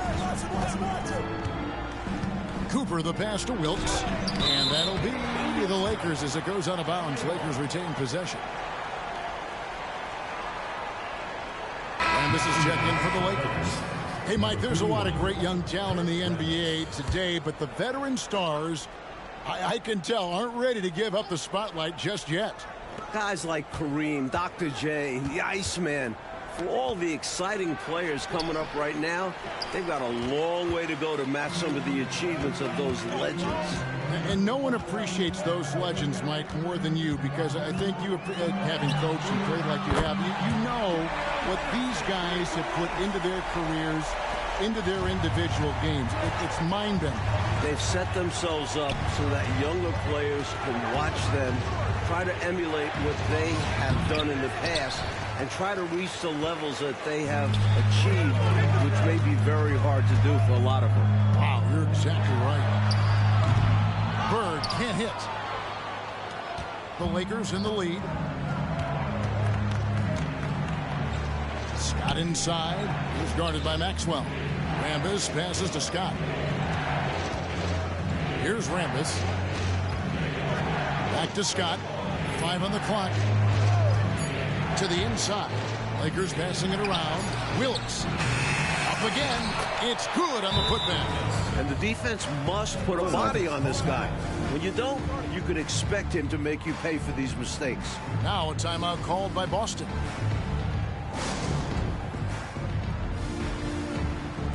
Cooper, the pass to Wilkes. And that'll be the Lakers as it goes out of bounds. Lakers retain possession. And this is checked in for the Lakers. Hey, Mike, there's a lot of great young talent in the NBA today, but the veteran stars, I can tell, aren't ready to give up the spotlight just yet. Guys like Kareem, Dr. J, the Iceman, for all the exciting players coming up right now, they've got a long way to go to match some of the achievements of those legends. And no one appreciates those legends, Mike, more than you, because I think you, having coached and played like you have, you know what these guys have put into their careers, into their individual games. It's mind-bending. They've set themselves up so that younger players can watch them, try to emulate what they have done in the past, and try to reach the levels that they have achieved, which may be very hard to do for a lot of them. Wow, you're exactly right. Bird can't hit. The Lakers in the lead. Scott inside. He's guarded by Maxwell. Rambis passes to Scott. Here's Rambis. Back to Scott. 5 on the clock. To the inside. Lakers passing it around. Wilkes. Off again. It's good on the putback. And the defense must put a body on this guy. When you don't, you can expect him to make you pay for these mistakes. Now a timeout called by Boston.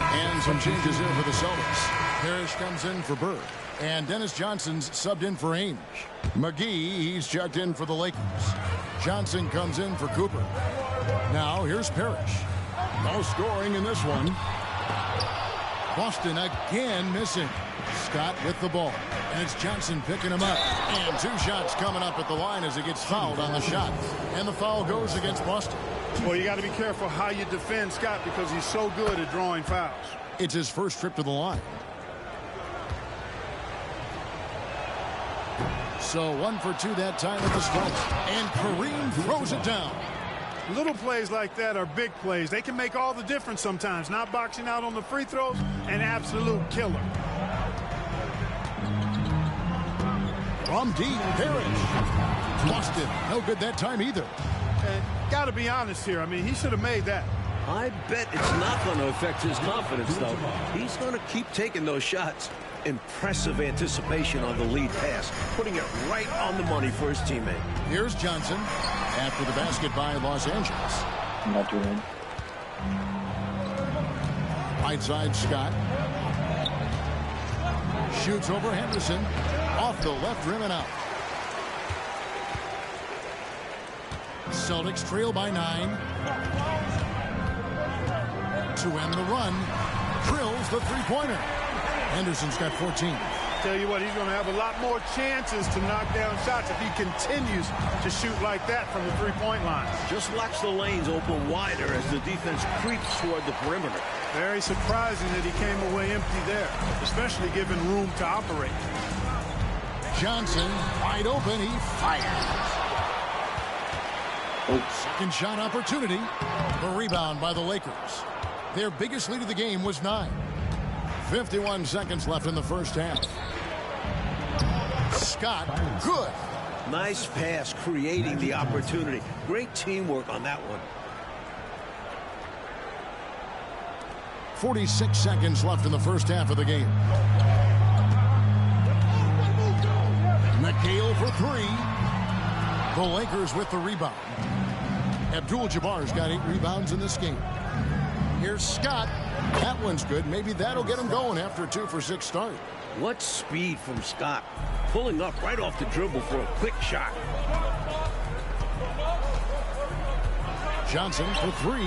And some changes here for the Celtics. Parrish comes in for Bird. And Dennis Johnson's subbed in for Ainge. McGee, he's checked in for the Lakers. Johnson comes in for Cooper. Now here's Parrish. No scoring in this one. Boston again missing. Scott with the ball. And it's Johnson picking him up. And 2 shots coming up at the line as he gets fouled on the shot. And the foul goes against Boston. Well, you got to be careful how you defend Scott because he's so good at drawing fouls. It's his first trip to the line. So 1 for 2 that time at the stripe. And Kareem throws it down. Little plays like that are big plays. They can make all the difference sometimes. Not boxing out on the free throws, an absolute killer. From deep, Parrish. Boston, no good that time either. And got to be honest here. I mean, he should have made that. I bet it's not going to affect his confidence, though. He's going to keep taking those shots. Impressive anticipation on the lead pass, putting it right on the money for his teammate. Here's Johnson after the basket by Los Angeles. Not doing. Right side, Scott. Shoots over Henderson. Off the left rim and out. Celtics trail by 9. To end the run. Drills the three-pointer. Henderson's got 14. Tell you what, he's going to have a lot more chances to knock down shots if he continues to shoot like that from the three-point line. Just watch the lanes open wider as the defense creeps toward the perimeter. Very surprising that he came away empty there, especially given room to operate. Johnson wide open. He fires. Second shot opportunity. A rebound by the Lakers. Their biggest lead of the game was 9. 51 seconds left in the first half. Scott, good. Nice pass, creating the opportunity. Great teamwork on that one. 46 seconds left in the first half of the game. McHale for 3. The Lakers with the rebound. Abdul-Jabbar's got 8 rebounds in this game. Here's Scott. That one's good. Maybe that'll get him going after a 2 for 6 start. What speed from Scott. Pulling up right off the dribble for a quick shot. Johnson for 3.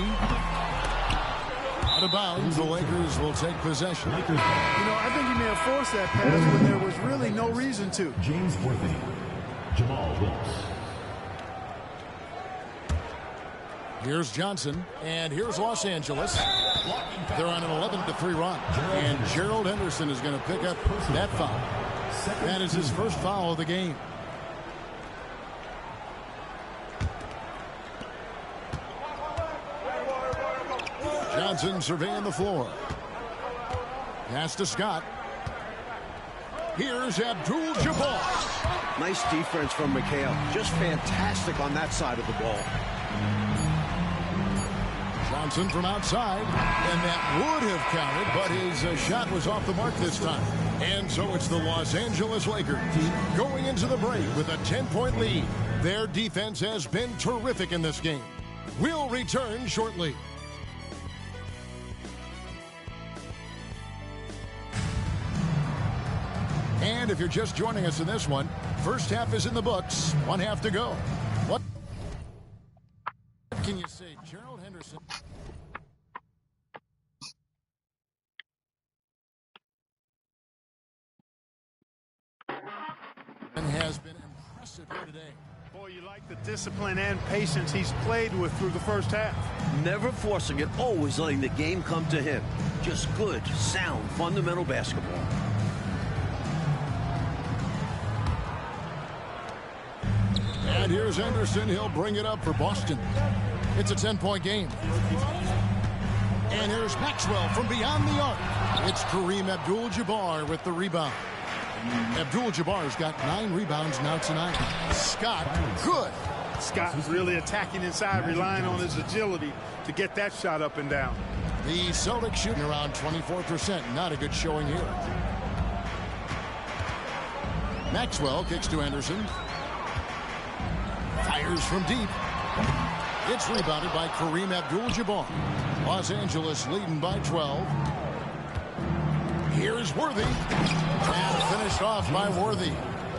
Out of bounds. The Lakers will take possession. You know, I think he may have forced that pass when there was really no reason to. James Worthy. Jamal Wilkes. Here's Johnson, and here's Los Angeles. They're on an 11-3 run, and Gerald Henderson is going to pick up that foul. That is his first foul of the game. Johnson surveying the floor. Pass to Scott. Here's Abdul-Jabbar. Nice defense from McHale. Just fantastic on that side of the ball. Johnson from outside, and that would have counted, but his shot was off the mark this time. And so it's the Los Angeles Lakers going into the break with a 10-point lead. Their defense has been terrific in this game. We'll return shortly. And if you're just joining us in this one, first half is in the books, 1 half to go. What can you say, Gerald Henderson? And has been impressive here today. Boy, you like the discipline and patience he's played with through the first half. Never forcing it, always letting the game come to him. Just good, sound, fundamental basketball. And here's Henderson. He'll bring it up for Boston. It's a 10-point game. And here's Maxwell from beyond the arc. It's Kareem Abdul-Jabbar with the rebound. Abdul-Jabbar's got 9 rebounds now tonight. Scott, good. Scott really attacking inside, relying on his agility to get that shot up and down. The Celtics shooting around 24%. Not a good showing here. Maxwell kicks to Anderson. Fires from deep. It's rebounded by Kareem Abdul-Jabbar. Los Angeles leading by 12. Here's Worthy. And finished off by Worthy.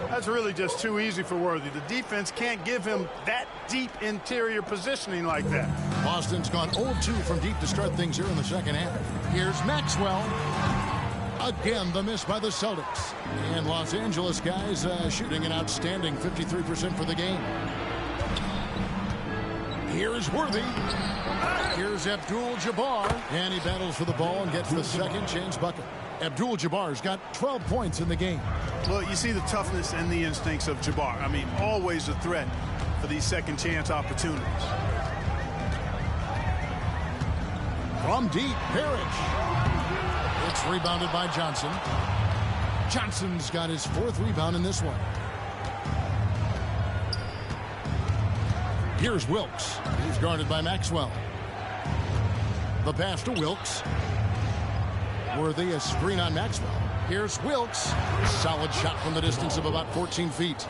That's really just too easy for Worthy. The defense can't give him that deep interior positioning like that. Boston's gone 0-2 from deep to start things here in the second half. Here's Maxwell. Again, the miss by the Celtics. And Los Angeles guys shooting an outstanding 53% for the game. Here's Worthy. Here's Abdul-Jabbar. And he battles for the ball and gets the second chance bucket. Abdul-Jabbar's got 12 points in the game. Well, you see the toughness and the instincts of Jabbar. I mean, always a threat for these second chance opportunities. From deep, Parrish. It's rebounded by Johnson. Johnson's got his fourth rebound in this one. Here's Wilkes. He's guarded by Maxwell. The pass to Wilkes. Worthy, a screen on Maxwell. Here's Wilkes. Solid shot from the distance of about 14 feet.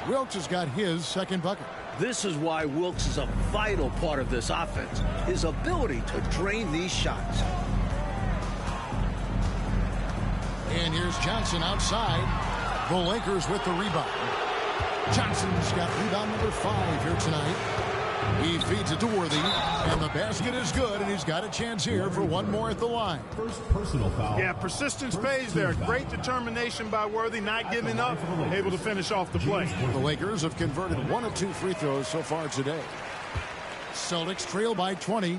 Wilkes has got his second bucket. This is why Wilkes is a vital part of this offense. His ability to drain these shots. And here's Johnson outside. The Lakers with the rebound. Johnson's got rebound number 5 here tonight. He feeds it to Worthy, and the basket is good, and he's got a chance here for one more at the line. First personal foul. Yeah, persistence pays there. Great determination by Worthy, not giving up, able to finish off the play. The Lakers have converted 1 of 2 free throws so far today. Celtics trail by 20.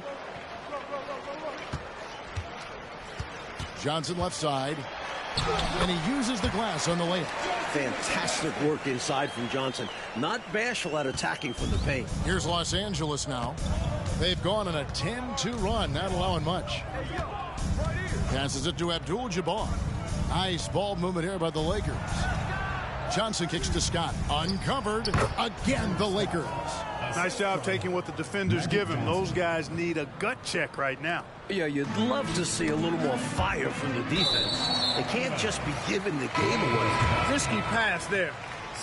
Johnson left side, and he uses the glass on the layup. Fantastic work inside from Johnson. Not bashful at attacking from the paint. Here's Los Angeles now. They've gone on a 10-2 run, not allowing much. Passes it to Abdul-Jabbar. Nice ball movement here by the Lakers. Johnson kicks to Scott. Uncovered. Again, the Lakers. Nice job taking what the defenders give him. Those guys need a gut check right now. Yeah, you'd love to see a little more fire from the defense. They can't just be giving the game away. Risky pass there.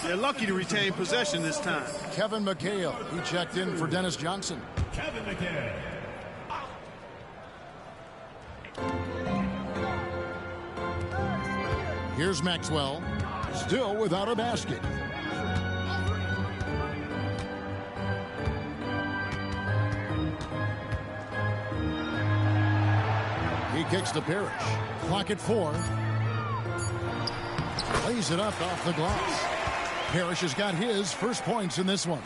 They're lucky to retain possession this time. Kevin McHale, he checked in for Dennis Johnson. Kevin McHale. Here's Maxwell, still without a basket. He kicks to Parrish. Clock at 4. Lays it up off the glass. Parrish has got his first points in this one.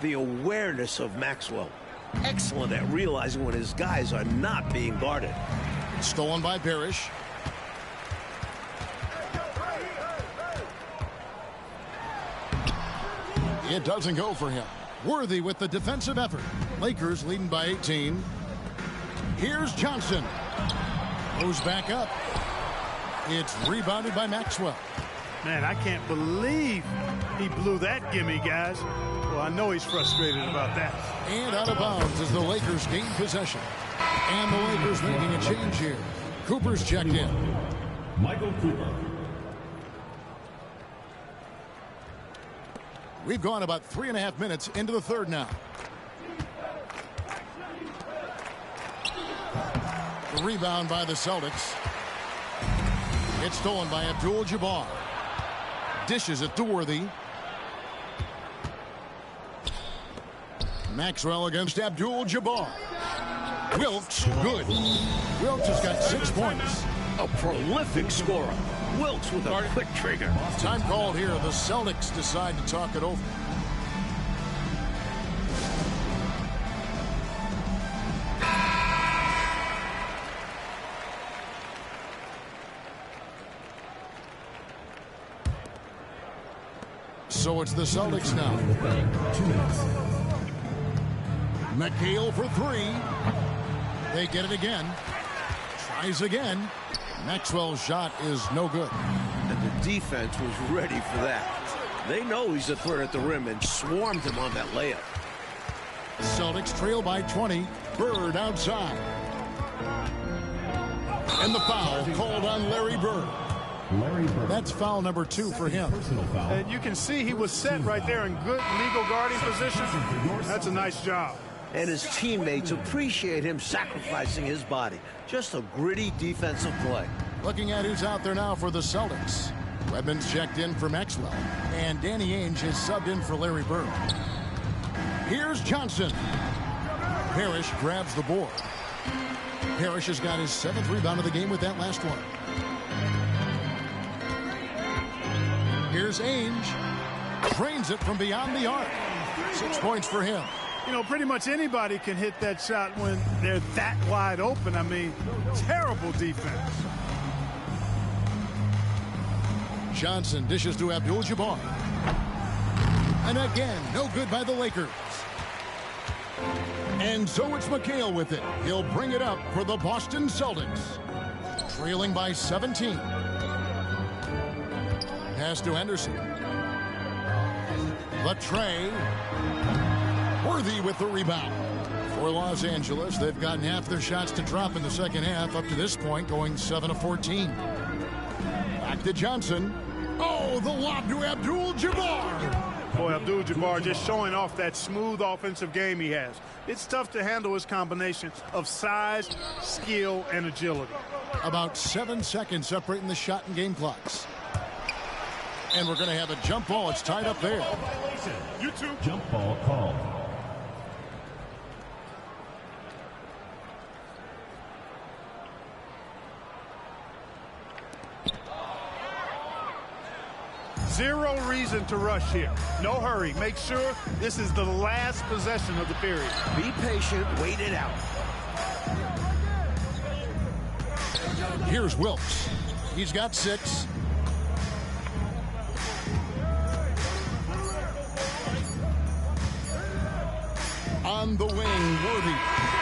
The awareness of Maxwell. Excellent at realizing when his guys are not being guarded. Stolen by Parrish. It doesn't go for him. Worthy with the defensive effort. Lakers leading by 18. Here's Johnson. Goes back up. It's rebounded by Maxwell. Man, I can't believe he blew that gimme, guys. Well, I know he's frustrated about that. And out of bounds as the Lakers gain possession. And the Lakers making a change here. Cooper's checked in. Michael Cooper. We've gone about 3.5 minutes into the third now. The rebound by the Celtics. It's stolen by Abdul-Jabbar. Dishes it to Worthy. Maxwell against Abdul-Jabbar. Wilkes, good. Wilkes has got 6 points. A prolific scorer. Wilkes with a quick trigger. Time called here. The Celtics decide to talk it over. So it's the Celtics now. 2 minutes. McHale for 3. They get it again. Tries again. Maxwell's shot is no good. And the defense was ready for that. They know he's a threat at the rim and swarmed him on that layup. Celtics trail by 20. Bird outside. And the foul called on Larry Bird. Larry Bird. That's foul number 2 for him. Personal foul. And you can see he was set right there in good legal guarding position. That's a nice job. And his teammates appreciate him sacrificing his body. Just a gritty defensive play. Looking at who's out there now for the Celtics. Redmond's checked in for Maxwell. And Danny Ainge is subbed in for Larry Bird. Here's Johnson. Parrish grabs the board. Parrish has got his 7th rebound of the game with that last one. Here's Ainge. Drains it from beyond the arc. 6 points for him. You know, pretty much anybody can hit that shot when they're that wide open. I mean, terrible defense. Johnson dishes to Abdul-Jabbar. And again, no good by the Lakers. And so it's McHale with it. He'll bring it up for the Boston Celtics. Trailing by 17. Pass to Henderson. Latre. Worthy with the rebound. For Los Angeles, they've gotten half their shots to drop in the second half. Up to this point, going 7 of 14. Back to Johnson. Oh, the lob to Abdul-Jabbar. Boy, Abdul-Jabbar just showing off that smooth offensive game he has. It's tough to handle his combination of size, skill, and agility. About 7 seconds separating the shot and game clocks. And we're going to have a jump ball. It's tied up there. Jump ball called. Zero reason to rush here. No hurry. Make sure this is the last possession of the period. Be patient. Wait it out. Here's Wilkes. He's got 6. On the wing, Worthy.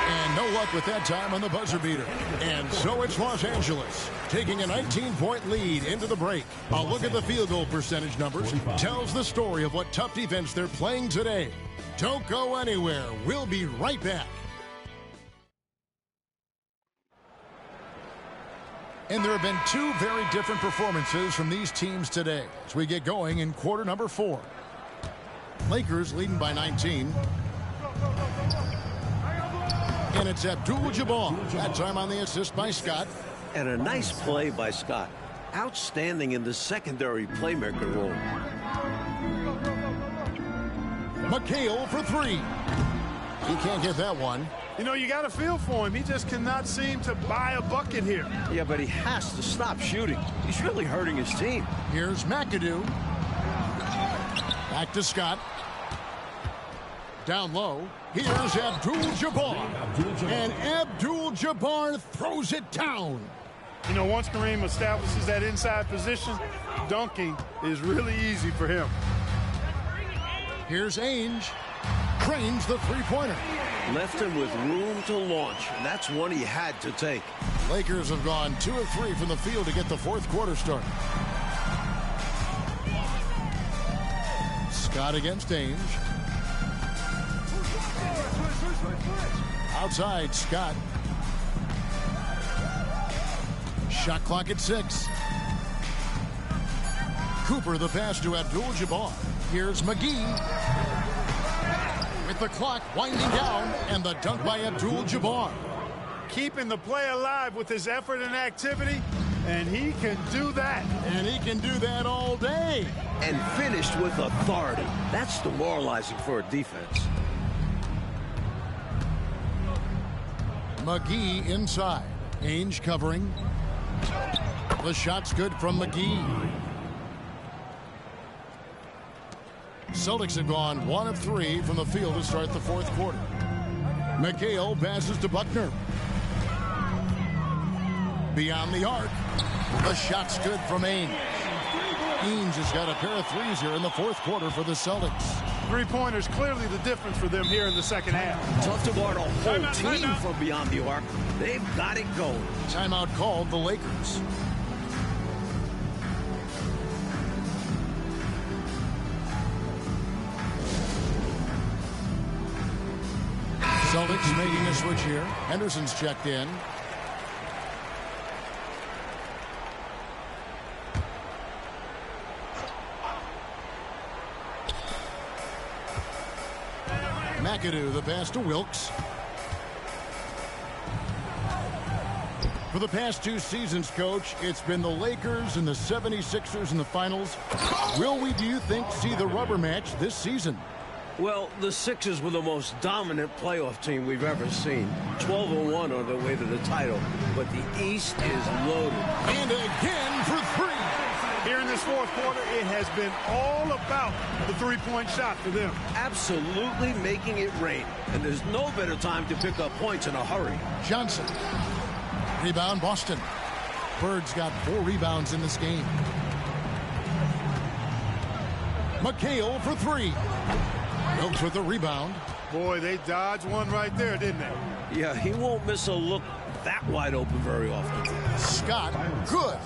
And no luck with that time on the buzzer beater. And so it's Los Angeles taking a 19-point lead into the break. A look at the field goal percentage numbers tells the story of what tough defense they're playing today. Don't go anywhere. We'll be right back. And there have been 2 very different performances from these teams today as we get going in quarter number 4. Lakers leading by 19. And it's Abdul-Jabbar. That time on the assist by Scott. And a nice play by Scott. Outstanding in the secondary playmaker role. McHale for 3. He can't get that one. You know, you got to feel for him. He just cannot seem to buy a bucket here. Yeah, but he has to stop shooting. He's really hurting his team. Here's McAdoo. Back to Scott. Down low. Here's Abdul-Jabbar. And Abdul-Jabbar throws it down. You know, once Kareem establishes that inside position, dunking is really easy for him. Here's Ainge. Trains the three-pointer. Left him with room to launch, and that's one he had to take. Lakers have gone 2 of 3 from the field to get the fourth quarter started. Scott against Ainge. Outside, Scott. Shot clock at 6. Cooper the pass to Abdul-Jabbar. Here's McGee. With the clock winding down, and the dunk by Abdul-Jabbar. Keeping the play alive with his effort and activity, and he can do that. And he can do that all day. And finished with authority. That's demoralizing for a defense. McGee inside. Ainge covering. The shot's good from McGee. Celtics have gone 1 of 3 from the field to start the fourth quarter. McHale passes to Buckner. Beyond the arc. The shot's good from Ainge. Ainge has got a pair of threes here in the fourth quarter for the Celtics. Three-pointers clearly the difference for them here in the second half. Tough to guard a whole team from beyond the arc. They've got it going. Timeout called the Lakers. Celtics making a switch here. Henderson's checked in. McAdoo, the pass to Wilkes. For the past 2 seasons, Coach, it's been the Lakers and the 76ers in the finals. Will we, do you think, see the rubber match this season? Well, the Sixers were the most dominant playoff team we've ever seen. 12-1 on their way to the title. But the East is loaded. And again for 3. Here in this fourth quarter, it has been all about the three-point shot for them. Absolutely making it rain. And there's no better time to pick up points in a hurry. Johnson. Rebound, Boston. Bird's got 4 rebounds in this game. McHale for 3. Wilkes with the rebound. Boy, they dodged one right there, didn't they? Yeah, he won't miss a look that wide open very often. Scott, good.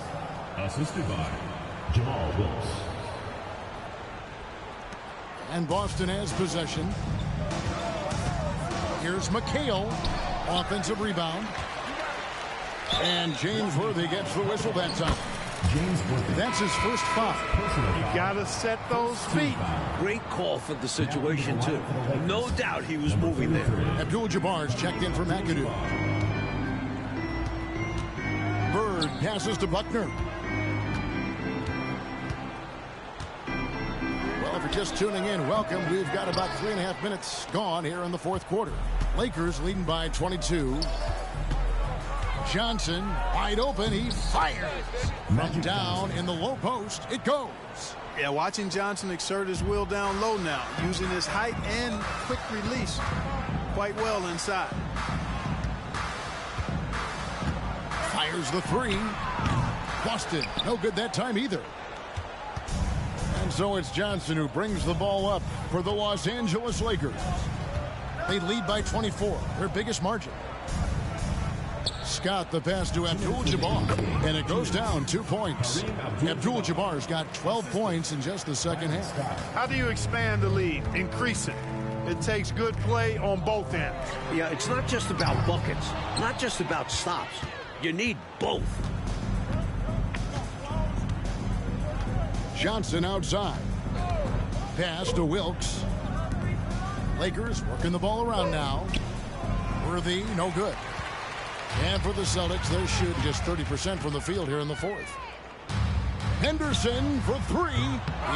Assisted by Jamal Wilkes. And Boston has possession. Here's McHale. Offensive rebound. And James Worthy gets the whistle that time. James Worthy. That's his first foul. You got to set those feet. Great call for the situation, too. No doubt he was moving there. Abdul-Jabbar's checked in for McAdoo. Bird passes to Buckner. Well, if you're just tuning in, welcome. We've got about 3.5 minutes gone here in the fourth quarter. Lakers leading by 22. Johnson, wide open, he fires. From down in the low post, it goes. Yeah, watching Johnson exert his will down low now, using his height and quick release quite well inside. Fires the 3. Boston, no good that time either. And so it's Johnson who brings the ball up for the Los Angeles Lakers. They lead by 24, their biggest margin. Scott, the pass to Abdul-Jabbar, and it goes down 2 points. Abdul-Jabbar's got 12 points in just the second half. How do you expand the lead? Increase it. It takes good play on both ends. Yeah, it's not just about buckets, not just about stops. You need both. Johnson outside. Pass to Wilkes. Lakers working the ball around now. Worthy, no good. And for the Celtics, they're shooting just 30% from the field here in the fourth. Henderson for 3.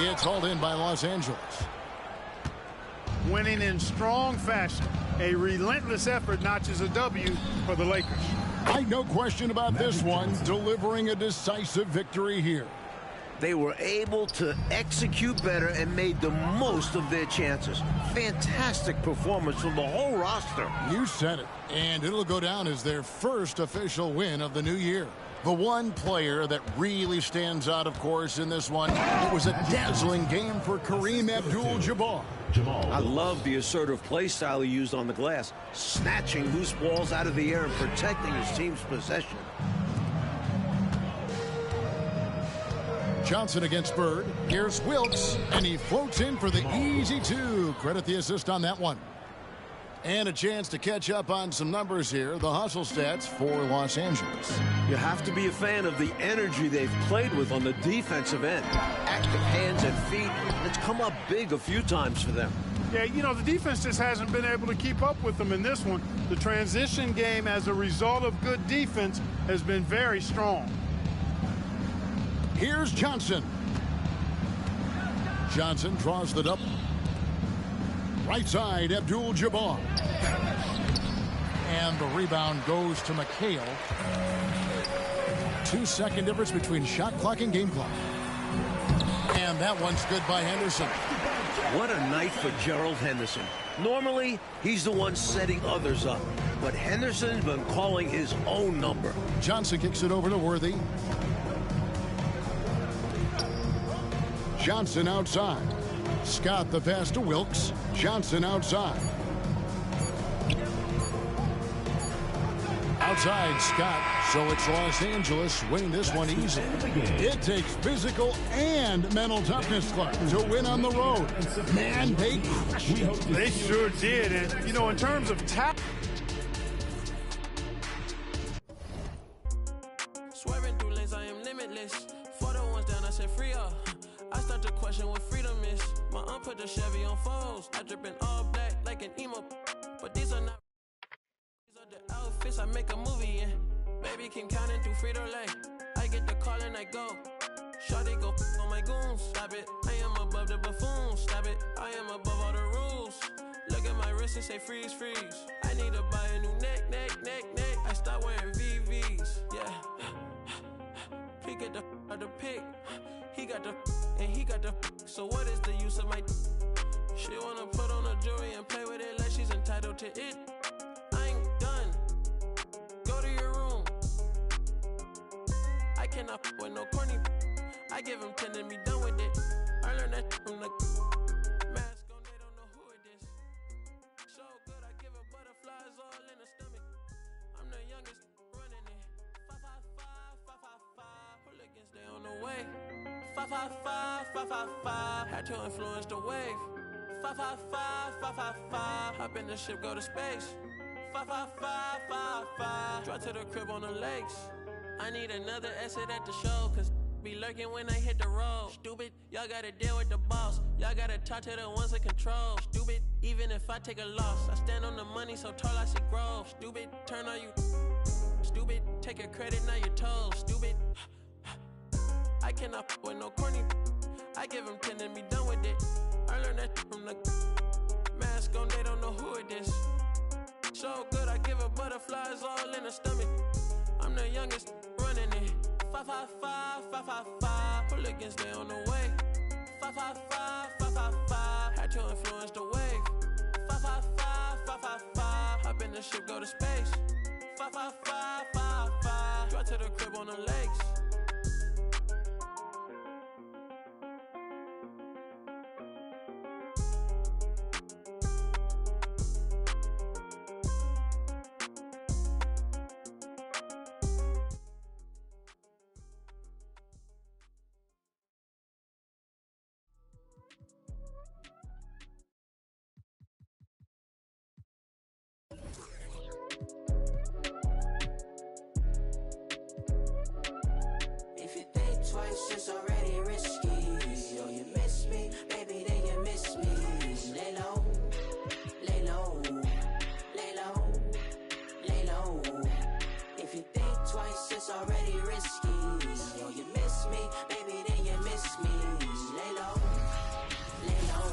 It's hauled in by Los Angeles. Winning in strong fashion. A relentless effort notches a W for the Lakers. No question about this one, delivering a decisive victory here. They were able to execute better and made the most of their chances. Fantastic performance from the whole roster. You said it. And it'll go down as their first official win of the new year. The one player that really stands out, of course, in this one, it was a dazzling game for Kareem Abdul-Jabbar. I love the assertive play style he used on the glass, snatching loose balls out of the air and protecting his team's possession. Johnson against Bird. Here's Wilkes, and he floats in for the easy 2. Credit the assist on that one. And a chance to catch up on some numbers here. The hustle stats for Los Angeles. You have to be a fan of the energy they've played with on the defensive end. Active hands and feet. It's come up big a few times for them. Yeah, you know, the defense just hasn't been able to keep up with them in this one. The transition game, as a result of good defense, has been very strong. Here's Johnson. Johnson draws the double. Right side, Abdul-Jabbar. And the rebound goes to McHale. 2-second difference between shot clock and game clock. And that one's good by Henderson. What a night for Gerald Henderson. Normally, he's the one setting others up. But Henderson's been calling his own number. Johnson kicks it over to Worthy. Johnson outside. Scott the pass to Wilkes. Johnson outside. Outside Scott. So it's Los Angeles winning this one easily. It takes physical and mental toughness club to win on the road. Man, they crushed it. They sure did. And, you know, in terms of talent. Swerving through lanes, I am limitless. For the ones down, I said free up. I start to question what freedom is. My put the Chevy on foes. I drip in all black like an emo. But these are not. These are the outfits I make a movie in. Baby keep counting through Frito-Lay. I get the call and I go. Shawty go on my goons. Stop it. I am above the buffoons. Stop it. I am above all the rules. Look at my wrist and say freeze, freeze. I need to buy a new neck. I start wearing VVs. Yeah. He get the pick. He got the and he got the. So what is the use of my? She wanna put on a jewelry and play with it like she's entitled to it. I ain't done. Go to your room. I cannot with no corny. I give him 10 and be done with it. I learned that from the mask on, they don't know who it is. So good, I give her butterflies all in the stomach. I'm the youngest running it. 555. Hooligans, they on the way. 555. Had to influence the wave. 555. Hop in the ship, go to space. 555. Drive to the crib on the lakes. I need another exit at the show, cause be lurking when I hit the road. Stupid, y'all gotta deal with the boss. Y'all gotta talk to the ones that control. Stupid, even if I take a loss, I stand on the money so tall I see growth. Stupid, turn on you. Stupid, take your credit, now you're told. Stupid, I cannot with no corny. I give him 10 and be done with it. I learned that from the mask on, they don't know who it is. So good, I give her butterflies all in the stomach. I'm the youngest running it. 555. Hooligans, they on the way. 555. Had to influence the wave. 555. Hop in the ship, go to space. 555. Drive to the crib on the lakes. It's already risky. Yo, you miss me, baby, then you miss me. Lay low, lay low, lay low, lay low. If you think twice, it's already risky. Yo, you miss me, baby, then you miss me. Lay low, lay low.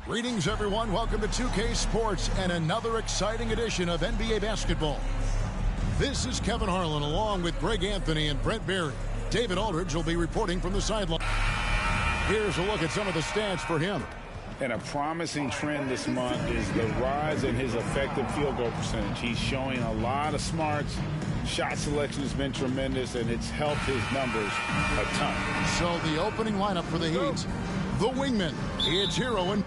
Greetings, everyone. Welcome to 2K Sports and another exciting edition of NBA basketball. This is Kevin Harlan along with Greg Anthony and Brent Berry. David Aldridge will be reporting from the sideline. Here's a look at some of the stats for him. And a promising trend this month is the rise in his effective field goal percentage. He's showing a lot of smarts. Shot selection has been tremendous, and it's helped his numbers a ton. So the opening lineup for the Heat, the wingman, it's Hero and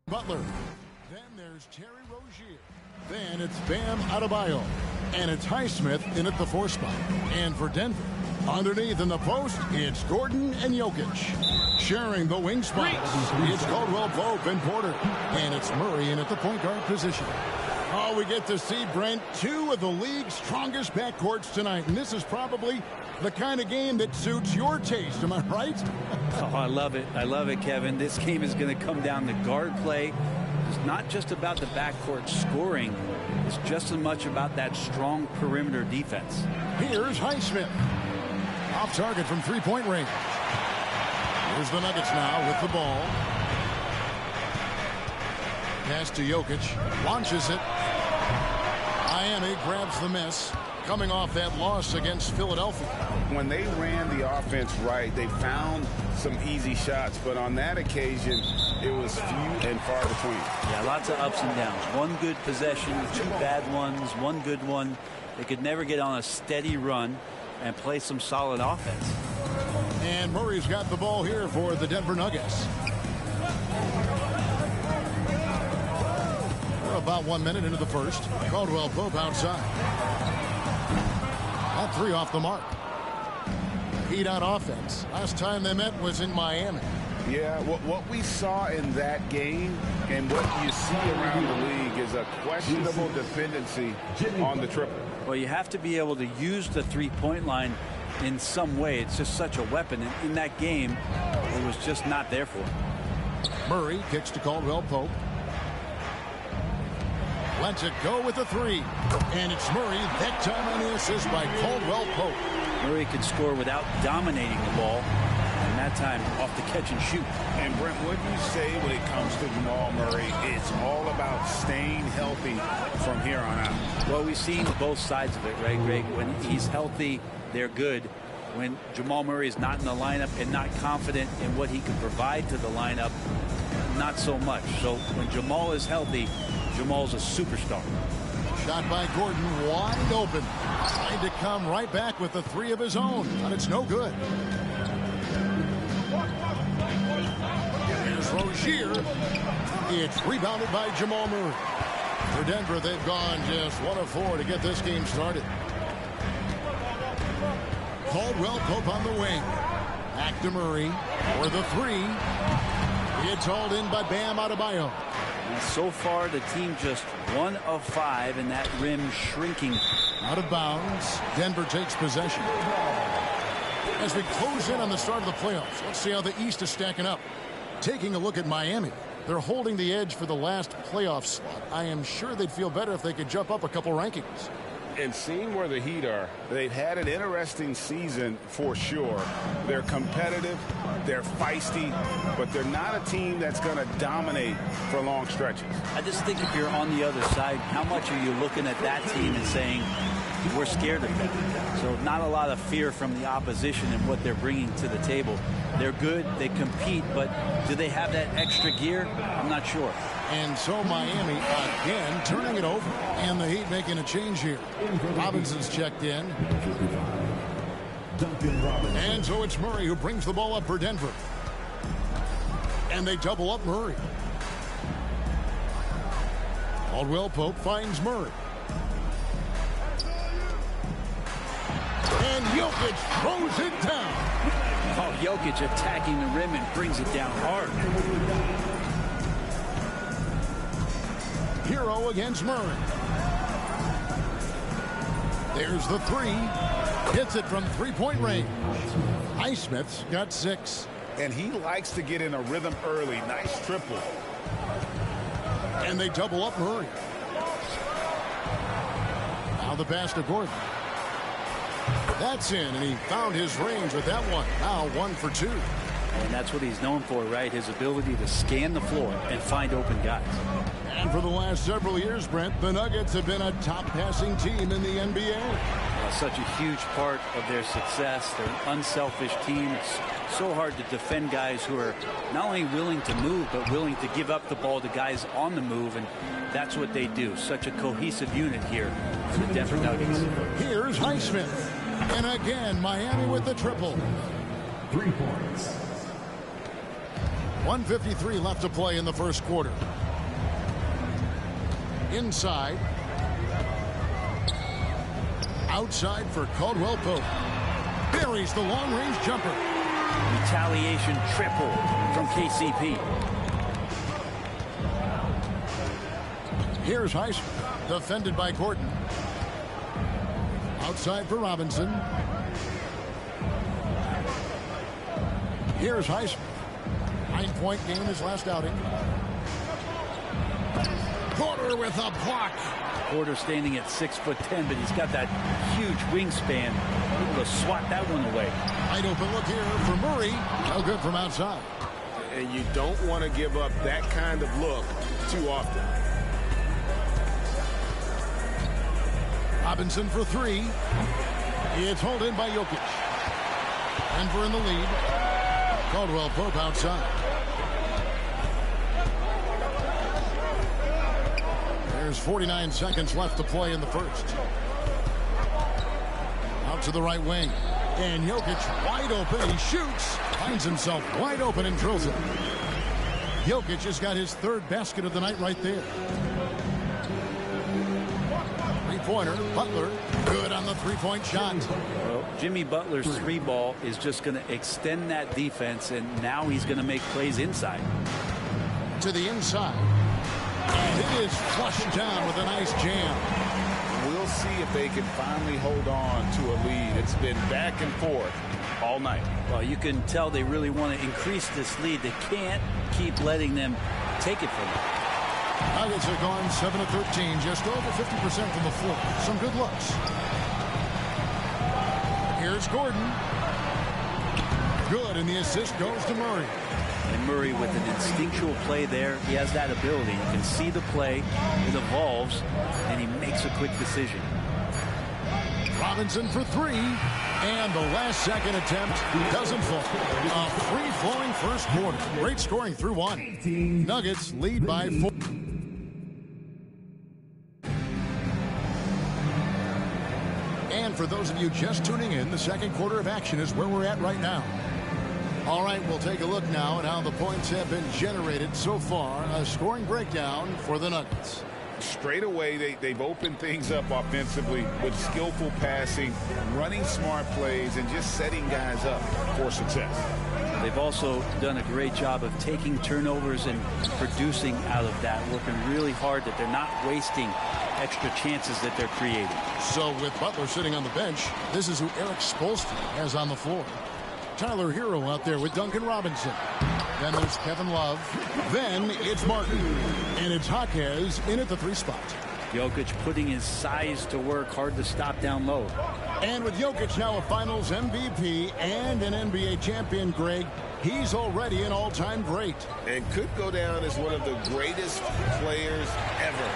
Butler. Then there's Terry Rozier. Then it's Bam Adebayo. And it's Highsmith in at the 4 spot. And for Denver, underneath in the post, it's Gordon and Jokic. Sharing the wing spots, it's Caldwell Pope and Porter. And it's Murray in at the point guard position. Oh, we get to see, Brent, 2 of the league's strongest backcourts tonight. And this is probably the kind of game that suits your taste. Am I right? Oh, I love it. I love it, Kevin. This game is going to come down to guard play. It's not just about the backcourt scoring. It's just as much about that strong perimeter defense. Here's Highsmith. Off target from three-point range. Here's the Nuggets now with the ball. Pass to Jokic. Launches it. Miami grabs the miss. Coming off that loss against Philadelphia. When they ran the offense right, they found some easy shots, but on that occasion, it was few and far between. Yeah, lots of ups and downs. One good possession, 2 bad ones, 1 good one. They could never get on a steady run and play some solid offense. And Murray's got the ball here for the Denver Nuggets. We're about 1 minute into the first. Caldwell Pope outside. That 3 off the mark. Heat on offense. Last time they met was in Miami. Yeah, what we saw in that game and what you see around the league is a questionable dependency on the triple. Well, you have to be able to use the three-point line in some way. It's just such a weapon. In that game, a was just not there for him. Murray kicks to Caldwell Pope. Lets it go with the three. And it's Murray, that time on the assist by Caldwell Pope. Murray could score without dominating the ball. And that time off the catch and shoot. And Brent, what do you say when it comes to Jamal Murray? It's all about staying healthy from here on out. Well, we've seen both sides of it, right, Greg? When he's healthy, they're good. When Jamal Murray is not in the lineup and not confident in what he can provide to the lineup, not so much. So when Jamal is healthy, Jamal's a superstar. Shot by Gordon, wide open. Tried to come right back with the three of his own, but it's no good. Here's Rozier. It's rebounded by Jamal Murray. For Denver, they've gone just 1 of 4 to get this game started. Caldwell Pope on the wing. Back to Murray for the three. It's hauled in by Bam Adebayo. And so far, the team just 1 of 5, and that rim shrinking. Out of bounds. Denver takes possession. As we close in on the start of the playoffs, let's see how the East is stacking up. Taking a look at Miami. They're holding the edge for the last playoff slot. I am sure they'd feel better if they could jump up a couple rankings. And seeing where the Heat are, they've had an interesting season for sure. They're competitive, they're feisty, but they're not a team that's going to dominate for long stretches. I just think if you're on the other side, how much are you looking at that team and saying, we're scared of them? So not a lot of fear from the opposition and what they're bringing to the table. They're good, they compete, but do they have that extra gear? I'm not sure. And so Miami again turning it over. And the Heat making a change here. Robinson's checked in. And so it's Murray who brings the ball up for Denver. And they double up Murray. Caldwell Pope finds Murray. And Jokic throws it down. Oh, Jokic attacking the rim and brings it down hard. Hero against Murray. There's the three. Hits it from three-point range. Highsmith's got 6. And he likes to get in a rhythm early. Nice triple. And they double up Murray. Now the pass to Gordon. That's in, and he found his range with that one. Now 1 for 2. And that's what he's known for, right? His ability to scan the floor and find open guys. And for the last several years, Brent, the Nuggets have been a top passing team in the NBA. Such a huge part of their success. They're an unselfish team. It's so hard to defend guys who are not only willing to move, but willing to give up the ball to guys on the move, and that's what they do. Such a cohesive unit here for the Denver Nuggets. Here's Highsmith. And again, Miami with the triple. 3 points. 1:53 left to play in the first quarter. Inside. Outside for Caldwell Pope. Buries the long-range jumper. Retaliation triple from KCP. Here's Highsmith. Defended by Gordon. Outside for Robinson. Here's Highsmith. 9-point game his last outing. Porter with a block. Porter standing at 6'10", but he's got that huge wingspan. Able to swat that one away. Wide open look here for Murray. No good from outside. And you don't want to give up that kind of look too often. Robinson for 3. It's hauled in by Jokic. Denver in the lead. Caldwell Pope outside. There's 49 seconds left to play in the first. Out to the right wing. And Jokic wide open. He shoots. Finds himself wide open and drills it. Jokic has got his 3rd basket of the night right there. Three-pointer. Butler. Good on the 3-point shot. Well, Jimmy Butler's 3-ball is just going to extend that defense, and now he's going to make plays inside. To the inside. And it is flushed down with a nice jam. We'll see if they can finally hold on to a lead. It's been back and forth. all night. Well, you can tell they really want to increase this lead. They can't keep letting them take it from them. Nuggets are gone 7 of 13, just over 50% from the floor. Some good looks. Here's Gordon. Good, and the assist goes to Murray. And Murray with an instinctual play there. He has that ability. You can see the play. It evolves, and he makes a quick decision. Robinson for three. And the last second attempt doesn't fall. A free-flowing first quarter. Great scoring through one. Nuggets lead by 4. And for those of you just tuning in, the second quarter of action is where we're at right now. All right, we'll take a look now at how the points have been generated so far. A scoring breakdown for the Nuggets. Straight away, they've opened things up offensively with skillful passing, running smart plays, and just setting guys up for success. They've also done a great job of taking turnovers and producing out of that, working really hard that they're not wasting extra chances that they're creating. So with Butler sitting on the bench, this is who Eric Spoelstra has on the floor. Tyler Hero out there with Duncan Robinson. Then there's Kevin Love. Then it's Martin. And it's Jaquez in at the 3 spot. Jokic putting his size to work, hard to stop down low. And with Jokic now a Finals MVP and an NBA champion, Greg, he's already an all-time great. And could go down as one of the greatest players ever.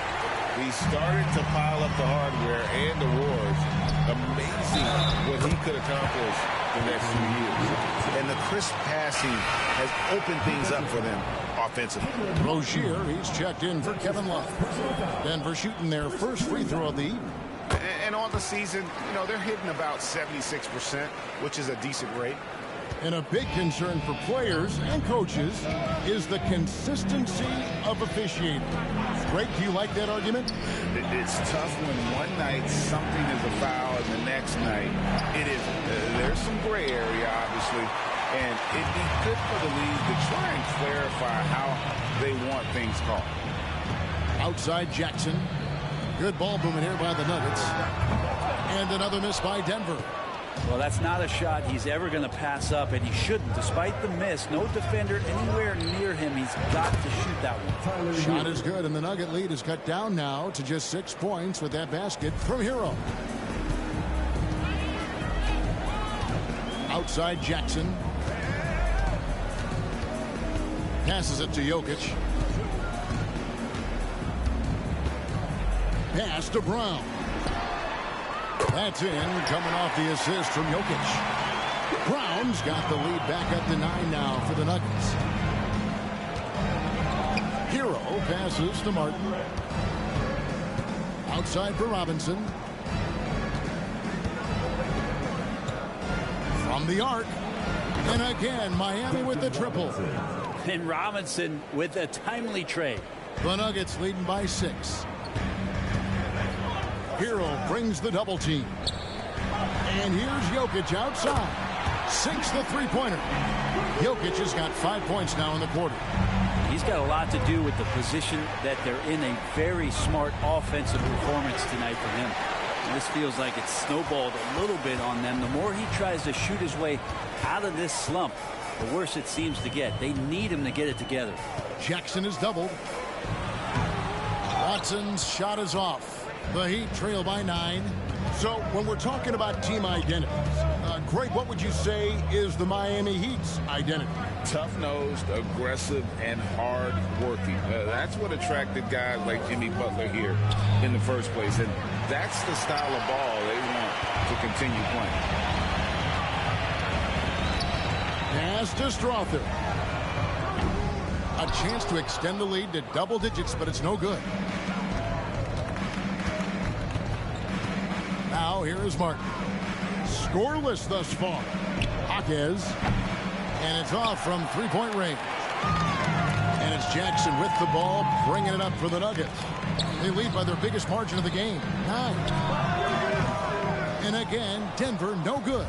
He started to pile up the hardware and awards. Amazing what he could accomplish the next few years. And the crisp passing has opened things up for them offensively. Rozier, he's checked in for Kevin Love. Denver shooting their first free throw of the evening. And on the season, you know, they're hitting about 76%, which is a decent rate. And a big concern for players and coaches is the consistency of officiating. Greg, do you like that argument? It's tough when one night something is a foul and the next night it isn't. There's some gray area, obviously, and it'd be good for the league to try and clarify how they want things called. Outside Jackson. Good ball movement here by the Nuggets. And another miss by Denver. Well, that's not a shot he's ever going to pass up, and he shouldn't. Despite the miss, no defender anywhere near him. He's got to shoot that one. Shot is good, and the Nugget lead is cut down now to just 6 points with that basket from Hero. Outside Jackson. Passes it to Jokic. Pass to Brown. That's in, coming off the assist from Jokic. Brown's got the lead back up to 9 now for the Nuggets. Hero passes to Martin. Outside for Robinson. From the arc. And again, Miami with the triple. And Robinson with a timely trade. The Nuggets leading by 6. Hero brings the double team. And here's Jokic outside. Sinks the three-pointer. Jokic has got 5 points now in the quarter. He's got a lot to do with the position that they're in. A very smart offensive performance tonight from him. And this feels like it's snowballed a little bit on them. The more he tries to shoot his way out of this slump, the worse it seems to get. They need him to get it together. Jackson is doubled. Watson's shot is off. The Heat trail by 9. So when we're talking about team identities, Greg, what would you say is the Miami Heat's identity? Tough-nosed, aggressive, and hard-working. That's what attracted guys like Jimmy Butler here in the first place. And that's the style of ball they want to continue playing. Pass to Strother. A chance to extend the lead to double digits, but it's no good. Now here is Martin. Scoreless thus far. Jaquez. And it's off from three-point range. And it's Jackson with the ball, bringing it up for the Nuggets. They lead by their biggest margin of the game, 9. And again, Denver no good.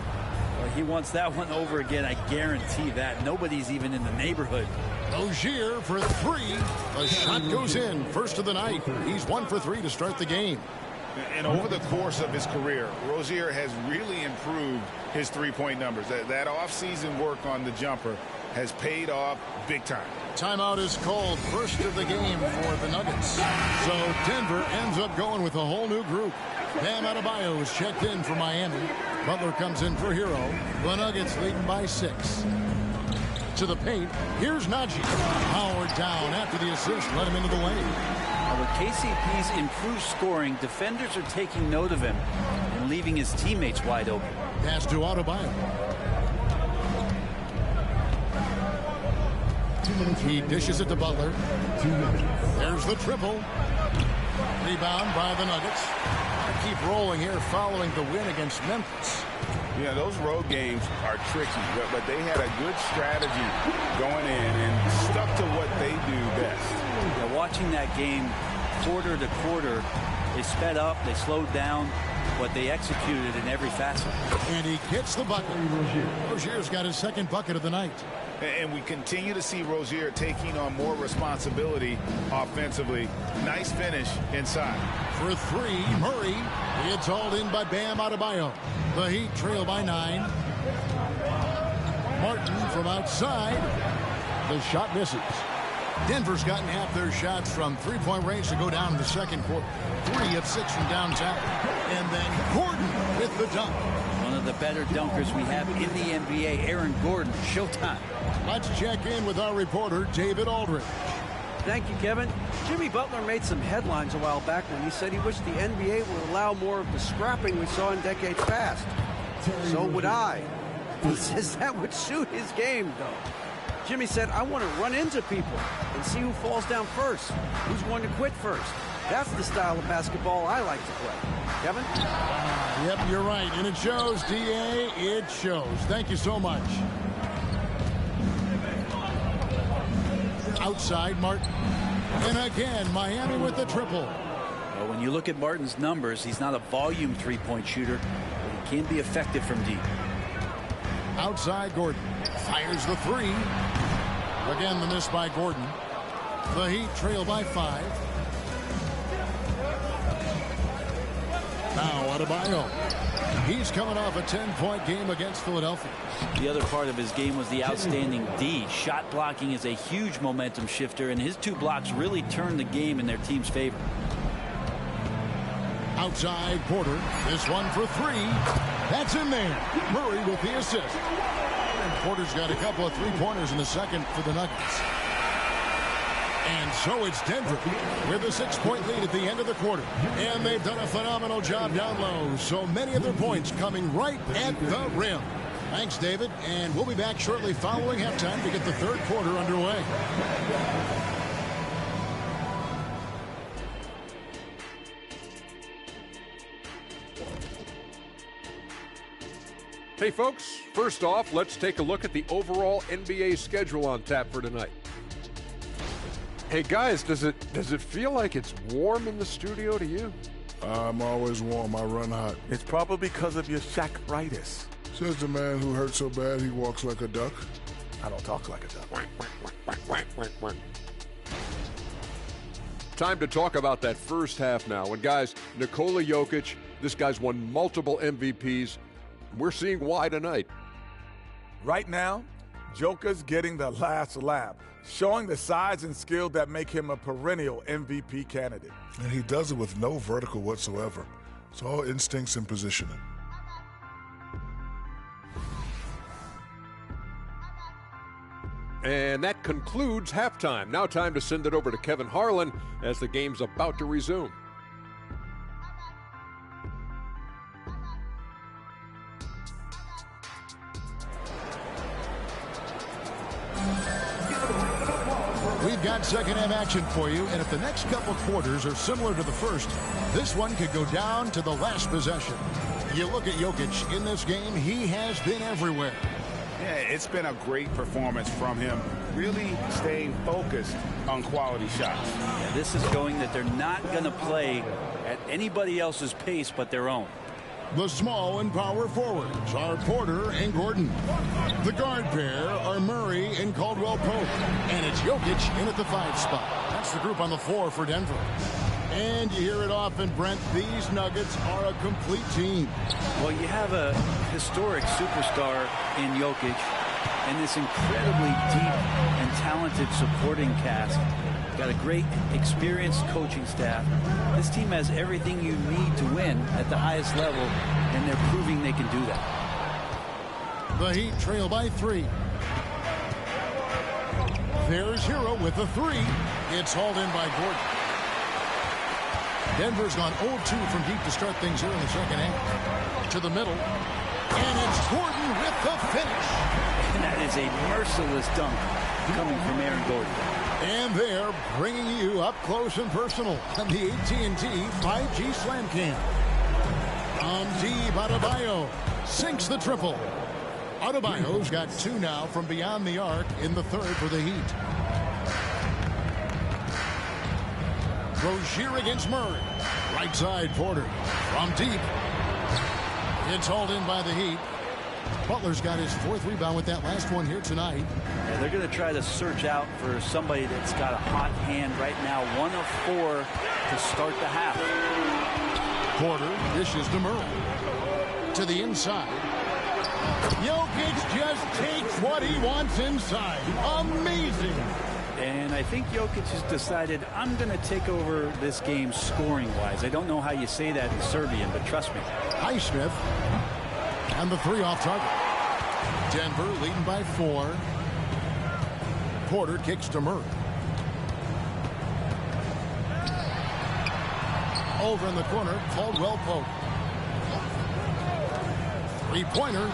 Well, he wants that one over again. I guarantee that. Nobody's even in the neighborhood. Rozier for 3. The shot goes in. First of the night. He's 1 for 3 to start the game. And over the course of his career, Rozier has really improved his three-point numbers. That off-season work on the jumper has paid off big time. Timeout is called. First of the game for the Nuggets. So Denver ends up going with a whole new group. Bam Adebayo is checked in for Miami. Butler comes in for Hero. The Nuggets leading by 6. To the paint. Here's Najee. Howard down after the assist. Let him into the lane. With KCP's improved scoring, defenders are taking note of him and leaving his teammates wide open. Pass to Adebayo. He dishes it to Butler. There's the triple. Rebound by the Nuggets. Keep rolling here following the win against Memphis. Yeah, those road games are tricky, but they had a good strategy going in and stuck to what they do best. Yeah, watching that game quarter to quarter, they sped up, they slowed down, but they executed in every facet. And he gets the bucket. Rozier's got his second bucket of the night. And we continue to see Rozier taking on more responsibility offensively. Nice finish inside. For 3, Murray. It's hauled in by Bam Adebayo. The Heat trail by 9. Martin from outside. The shot misses. Denver's gotten half their shots from three-point range to go down in the second quarter. 3 of 6 from downtown. And then Gordon with the dunk. One of the better dunkers we have in the NBA, Aaron Gordon. Showtime. Let's check in with our reporter, David Aldridge. Thank you, Kevin. Jimmy Butler made some headlines a while back when he said he wished the NBA would allow more of the scrapping we saw in decades past. So would I. He says that would suit his game, though. Jimmy said, I want to run into people and see who falls down first, who's going to quit first. That's the style of basketball I like to play. Kevin? Yep, you're right. And it shows, D.A. It shows. Thank you so much. Outside, Martin. And again, Miami with the triple. Well, when you look at Martin's numbers, he's not a volume three-point shooter, but he can be effective from deep. Outside, Gordon fires the 3. Again, the miss by Gordon. The Heat trail by 5. Now Adebayo. He's coming off a 10-point game against Philadelphia. The other part of his game was the outstanding D. Shot blocking is a huge momentum shifter, and his 2 blocks really turned the game in their team's favor. Outside, Porter. This one for 3. That's in there. Murray with the assist. And Porter's got a couple of three-pointers in the second for the Nuggets. And so it's Denver with a 6-point lead at the end of the quarter. And they've done a phenomenal job down low. So many of their points coming right at the rim. Thanks, David. And we'll be back shortly following halftime to get the third quarter underway. Hey, folks. First off, let's take a look at the overall NBA schedule on tap for tonight. Hey guys, does it feel like it's warm in the studio to you? I'm always warm. I run hot. It's probably because of your Shaq-ritis. Says the man who hurt so bad he walks like a duck. I don't talk like a duck. Time to talk about that first half now. And guys, Nikola Jokic, this guy's won multiple MVPs. We're seeing why tonight. Right now, Joker's getting the last laugh, showing the size and skill that make him a perennial MVP candidate. And he does it with no vertical whatsoever. It's all instincts and positioning. And that concludes halftime. Now time to send it over to Kevin Harlan as the game's about to resume. We've got second-half action for you, and if the next couple quarters are similar to the first, this one could go down to the last possession. You look at Jokic in this game, he has been everywhere. Yeah, it's been a great performance from him, really staying focused on quality shots. Yeah, this is showing that they're not going to play at anybody else's pace but their own. The small and power forwards are Porter and Gordon. The guard pair are Murray and Caldwell Pope. And it's Jokic in at the 5 spot. That's the group on the floor for Denver. And you hear it often, Brent, these Nuggets are a complete team. Well, you have a historic superstar in Jokic and this incredibly deep and talented supporting cast. Got a great, experienced coaching staff. This team has everything you need to win at the highest level, and they're proving they can do that. The Heat trail by 3. There's Hero with the 3. It's hauled in by Gordon. Denver's gone 0-2 from deep to start things here in the second half. To the middle. And it's Gordon with the finish. And that is a merciless dunk coming from Aaron Gordon. And they're bringing you up close and personal on the AT&T 5G Slam Cam. Deep, Adebayo sinks the triple. Adebayo's got 2 now from beyond the arc in the third for the Heat. Rozier against Murray. Right side, Porter. From deep. It's hauled in by the Heat. Butler's got his 4th rebound with that last one here tonight. Yeah, they're going to try to search out for somebody that's got a hot hand right now. 1 of 4 to start the half. Porter dishes to Murray. To the inside. Jokic just takes what he wants inside. Amazing. And I think Jokic has decided, I'm going to take over this game scoring-wise. I don't know how you say that in Serbian, but trust me. Highsmith. And the 3 off target. Denver leading by 4. Porter kicks to Murray. Over in the corner, Caldwell Pope. 3-pointer.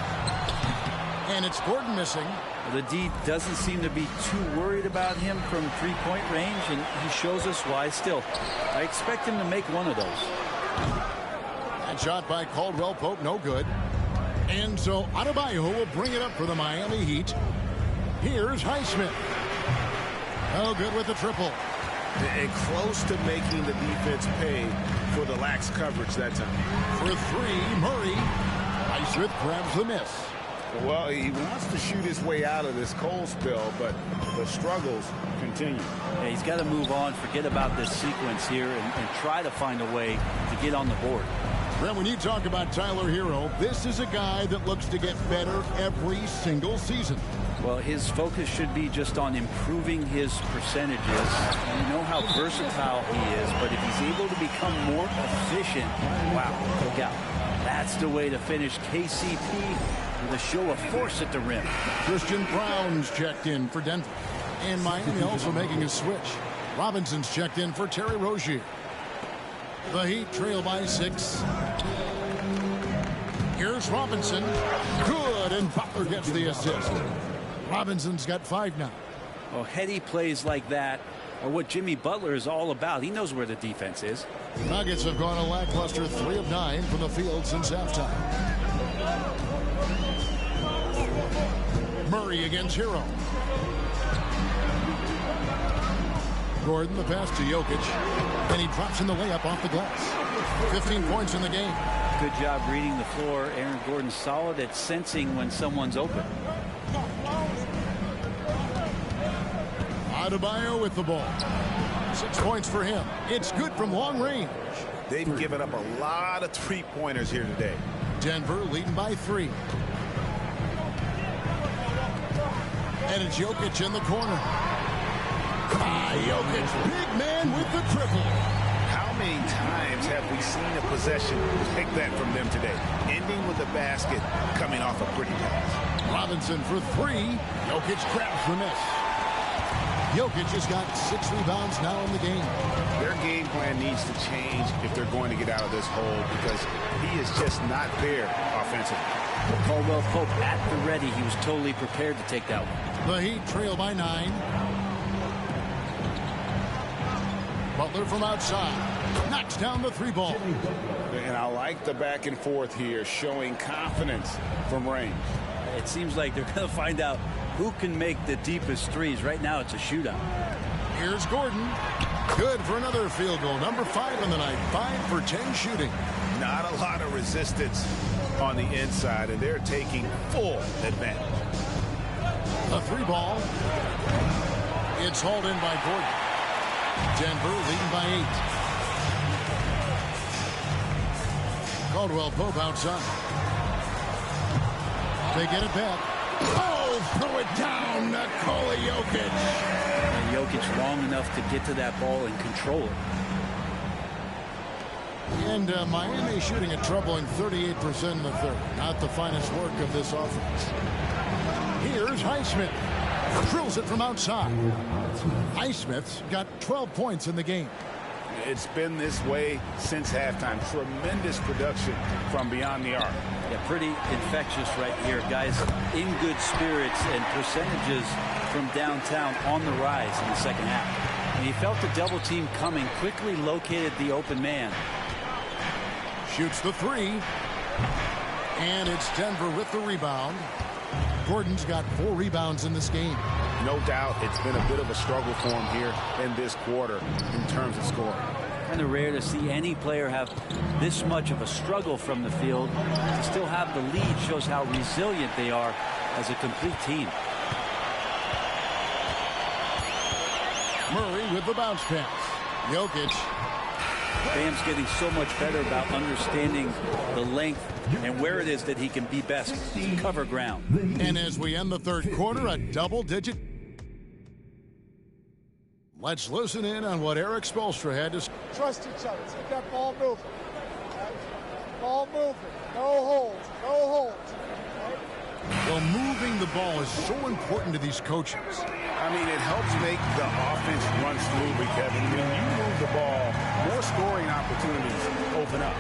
And it's Gordon missing. The D doesn't seem to be too worried about him from 3-point range, and he shows us why still. I expect him to make one of those. That shot by Caldwell Pope, no good. And so Adebayo will bring it up for the Miami Heat. Here's Highsmith. Oh, good with the triple. And close to making the defense pay for the lax coverage that time. For 3, Murray. Highsmith grabs the miss. Well, he wants to shoot his way out of this cold spell, but the struggles continue. Yeah, he's got to move on, forget about this sequence here, and try to find a way to get on the board. Brent, when you talk about Tyler Hero, this is a guy that looks to get better every single season. Well, his focus should be just on improving his percentages. You know how versatile he is, but if he's able to become more efficient, wow, look out. That's the way to finish. KCP with a show of force at the rim. Christian Brown's checked in for Denver. And Miami also making a switch. Robinson's checked in for Terry Rozier. The Heat trail by 6. Here's Robinson. Good, and Butler gets the assist. Robinson's got 5 now. Well, heady plays like that are what Jimmy Butler is all about. He knows where the defense is. Nuggets have gone a lackluster 3 of 9 from the field since halftime. Murray against Hero. Gordon, the pass to Jokic. And he drops in the layup off the glass. 15 points in the game. Good job reading the floor. Aaron Gordon solid at sensing when someone's open. Adebayo with the ball. 6 points for him. It's good from long range. They've given up a lot of 3-pointers here today. Denver leading by 3. And it's Jokic in the corner. Jokic, big man with the triple. How many times have we seen a possession like that from them today? Ending with a basket, coming off a pretty pass. Robinson for 3. Jokic grabs the miss. Jokic has got 6 rebounds now in the game. Their game plan needs to change if they're going to get out of this hole because he is just not there offensively. Caldwell Pope at the ready. He was totally prepared to take that one. The Heat trail by 9. Butler from outside. Knocks down the 3 ball. And I like the back and forth here, showing confidence from range. It seems like they're going to find out who can make the deepest threes. Right now, it's a shootout. Here's Gordon. Good for another field goal. Number 5 on the night. 5 for 10 shooting. Not a lot of resistance on the inside, and they're taking full advantage. A 3 ball. It's hauled in by Gordon. Denver leading by 8. Caldwell Pope outside. They get it back. Oh, throw it down, Nikola Jokic. And Jokic long enough to get to that ball and control it. And Miami shooting a troubling 38% in the third. Not the finest work of this offense. Here's Highsmith. Drills it from outside. Highsmith's got 12 points in the game. It's been this way since halftime. Tremendous production from beyond the arc. Yeah, pretty infectious right here. Guys in good spirits and percentages from downtown on the rise in the second half. And he felt the double team coming, quickly located the open man. Shoots the three. And it's Denver with the rebound. Gordon's got 4 rebounds in this game. No doubt it's been a bit of a struggle for him here in this quarter in terms of scoring. Kind of rare to see any player have this much of a struggle from the field. To still have the lead shows how resilient they are as a complete team. Murray with the bounce pass. Jokic. Bam's getting so much better about understanding the length and where it is that he can be best. Cover ground. And as we end the third quarter, a double-digit. Let's listen in on what Eric Spoelstra had to say. Trust each other. Keep that ball moving. Ball moving. No holds. No holds. Well, moving the ball is so important to these coaches. I mean, it helps make the offense run smoothly, Kevin. When you move the ball, more scoring opportunities open up.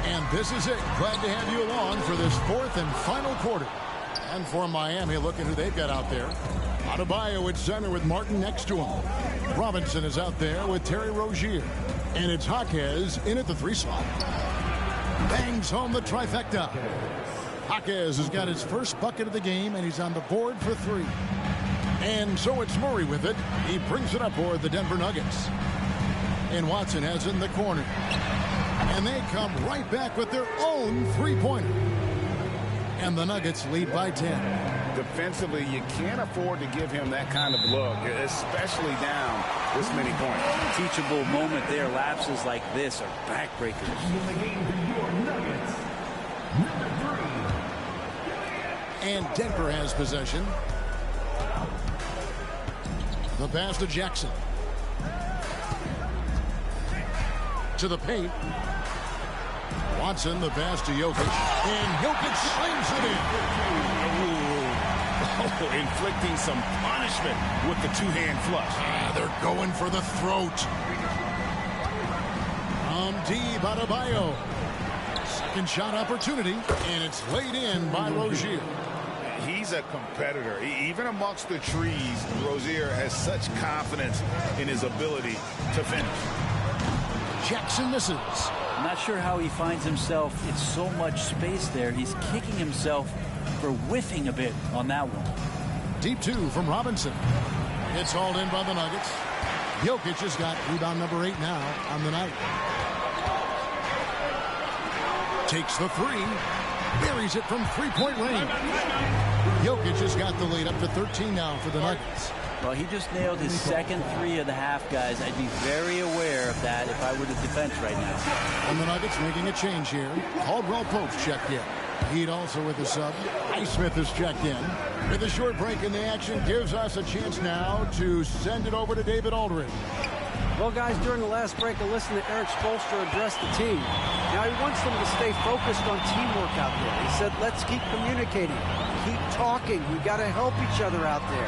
And this is it. Glad to have you along for this fourth and final quarter. And for Miami, look at who they've got out there. Adebayo at center with Martin next to him. Robinson is out there with Terry Rozier. And it's Jaquez in at the 3 slot. Bangs home the trifecta. Jaquez has got his first bucket of the game, and he's on the board for 3. And so it's Murray with it. He brings it up for the Denver Nuggets. And Watson has it in the corner. And they come right back with their own 3-pointer. And the Nuggets lead by 10. Defensively, you can't afford to give him that kind of look, especially down this many points. Teachable moment there. Lapses like this are backbreakers. And Denver has possession. The pass to Jackson. To the paint. Watson, the pass to Jokic. And Jokic slings it in. Oh, inflicting some punishment with the 2-hand flush. They're going for the throat. Deep, Adebayo. Second shot opportunity, and it's laid in by Rozier. He's a competitor. Even amongst the trees, Rozier has such confidence in his ability to finish. Jackson misses. I'm not sure how he finds himself in so much space there. He's kicking himself for whiffing a bit on that one. Deep 2 from Robinson. It's hauled in by the Nuggets. Jokic has got rebound number 8 now on the night. Takes the 3. Buries it from 3-point range. Jokic has got the lead up to 13 now for the Nuggets. Well, he just nailed his second 3 of the half, guys. I'd be very aware of that if I were the defense right now. And the Nuggets making a change here. Caldwell Pope's checked in. Heat also with the sub. Highsmith is checked in. With a short break in the action, gives us a chance now to send it over to David Aldridge. Well, guys, during the last break, I listened to Eric Spoelstra address the team. Now, he wants them to stay focused on teamwork out there. He said, let's keep communicating, keep talking. We got to help each other out there.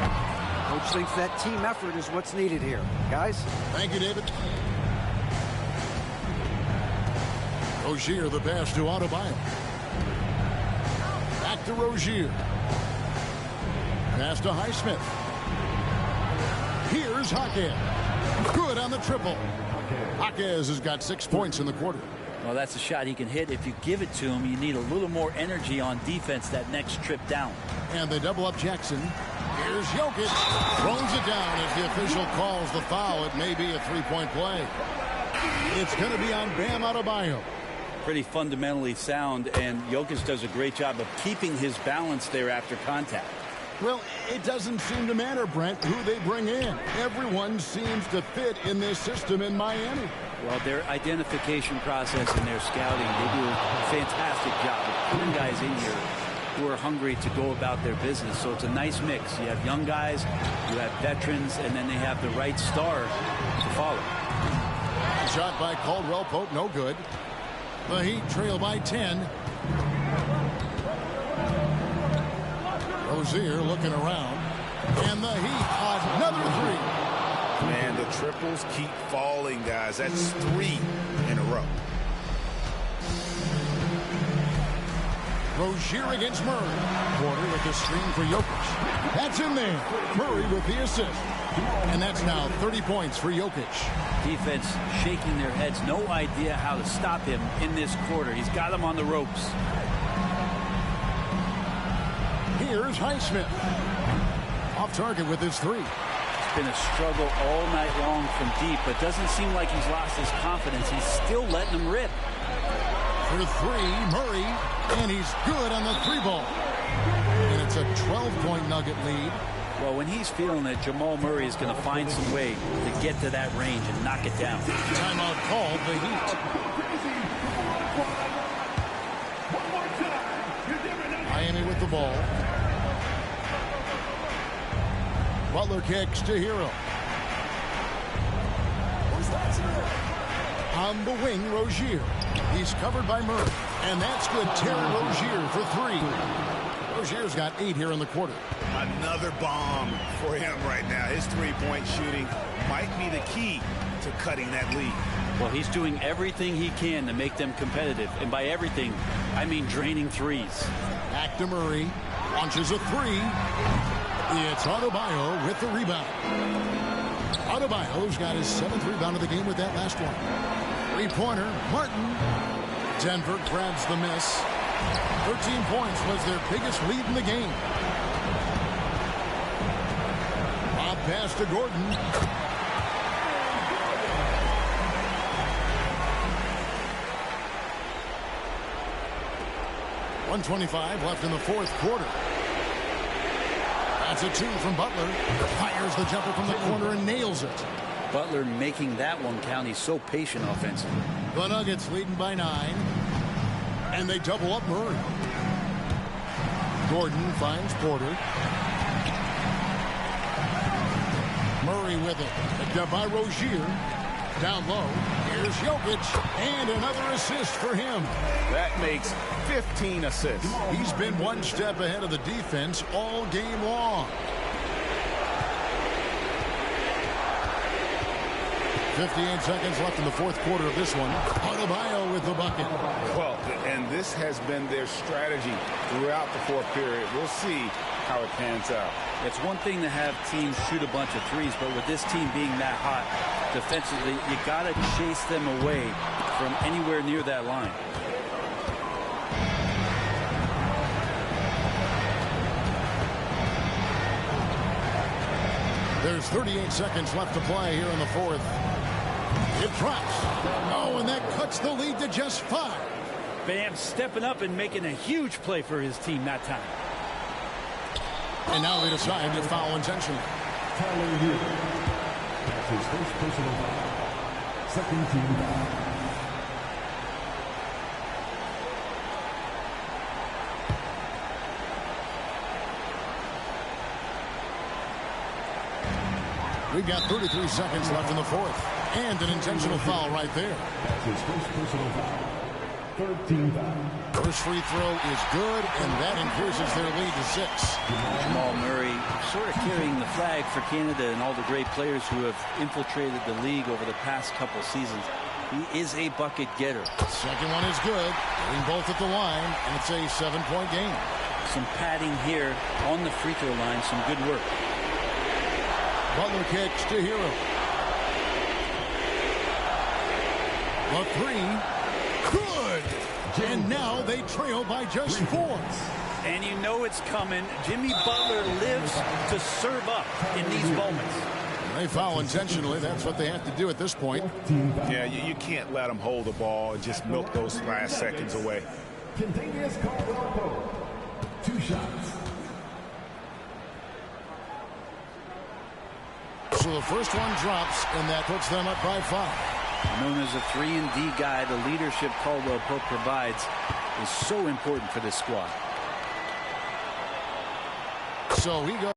Coach thinks that team effort is what's needed here. Guys? Thank you, David. Rozier, the pass to Adebayo. Back to Rozier. Pass to Highsmith. Here's Jaquez. Good on the triple. Jaquez has got 6 points in the quarter. Well, that's a shot he can hit. If you give it to him, you need a little more energy on defense that next trip down. And they double up Jackson. Here's Jokic. Throws it down. If the official calls the foul, it may be a 3-point play. It's going to be on Bam Adebayo. Pretty fundamentally sound, and Jokic does a great job of keeping his balance there after contact. Well, it doesn't seem to matter, Brent, who they bring in. Everyone seems to fit in this system in Miami. Well, their identification process and their scouting, they do a fantastic job of putting guys in here who are hungry to go about their business. So it's a nice mix. You have young guys, you have veterans, and then they have the right star to follow. Shot by Caldwell Pope, no good. The Heat trail by 10. Rozier looking around. And the Heat on another three. Man, the triples keep falling, guys. That's 3 in a row. Rozier against Murray. Porter with the screen for Jokic. That's in there. Murray with the assist. And that's now 30 points for Jokic. Defense shaking their heads. No idea how to stop him in this quarter. He's got him on the ropes. Here's Highsmith. Off target with his three. It's been a struggle all night long from deep, but doesn't seem like he's lost his confidence. He's still letting them rip. For three, Murray, and he's good on the three ball. And it's a 12-point Nugget lead. Well, when he's feeling it, Jamal Murray is going to find some way to get to that range and knock it down. Timeout called, the Heat. Miami with the ball. Butler kicks to Hero. On the wing, Rozier. He's covered by Murray. And that's good. Terry Rozier for three. Rozier's got 8 here in the quarter. Another bomb for him right now. His three-point shooting might be the key to cutting that lead. Well, he's doing everything he can to make them competitive. And by everything, I mean draining threes. Back to Murray. Launches a three. It's Adebayo with the rebound. Adebayo's got his 7th rebound of the game with that last one. Three-pointer, Martin. Denver grabs the miss. 13 points was their biggest lead in the game. Bob pass to Gordon. .125 left in the fourth quarter. That's a 2 from Butler. Fires the jumper from the corner and nails it. Butler making that one count. He's so patient offensively. The Nuggets leading by 9. And they double up Murray. Gordon finds Porter. Murray with it. Picked up by Rozier. Down low. Here's Jokic. And another assist for him. That makes 15 assists. He's been one step ahead of the defense all game long. 58 seconds left in the fourth quarter of this one. Adebayo with the bucket. Well, and this has been their strategy throughout the fourth period. We'll see how it pans out. It's one thing to have teams shoot a bunch of threes, but with this team being that hot defensively, you got to chase them away from anywhere near that line. There's 38 seconds left to play here in the fourth. It drops. Oh, and that cuts the lead to just 5. Bam stepping up and making a huge play for his team that time. And now they decide to foul intentionally. Tyler Hero. That's his first personal foul. Second team foul. We've got 33 seconds left in the fourth. And an intentional foul right there. That's his first personal foul. Third team foul. First free throw is good, and that increases their lead to 6. Jamal Murray sort of carrying the flag for Canada and all the great players who have infiltrated the league over the past couple seasons. He is a bucket getter. Second one is good. Getting both at the line, and it's a 7-point game. Some padding here on the free throw line. Some good work. Butler kicks to Hero. The three. Good. And now they trail by just 4. And you know it's coming. Jimmy Butler lives to serve up in these moments. They foul intentionally. That's what they have to do at this point. Yeah, you can't let them hold the ball and just milk those last seconds away. Contagious Caldwell Pope. 2 shots. the first one drops, and that puts them up by 5. Known as a 3-and-D guy, the leadership Caldwell Pope provides is so important for this squad. So he goes.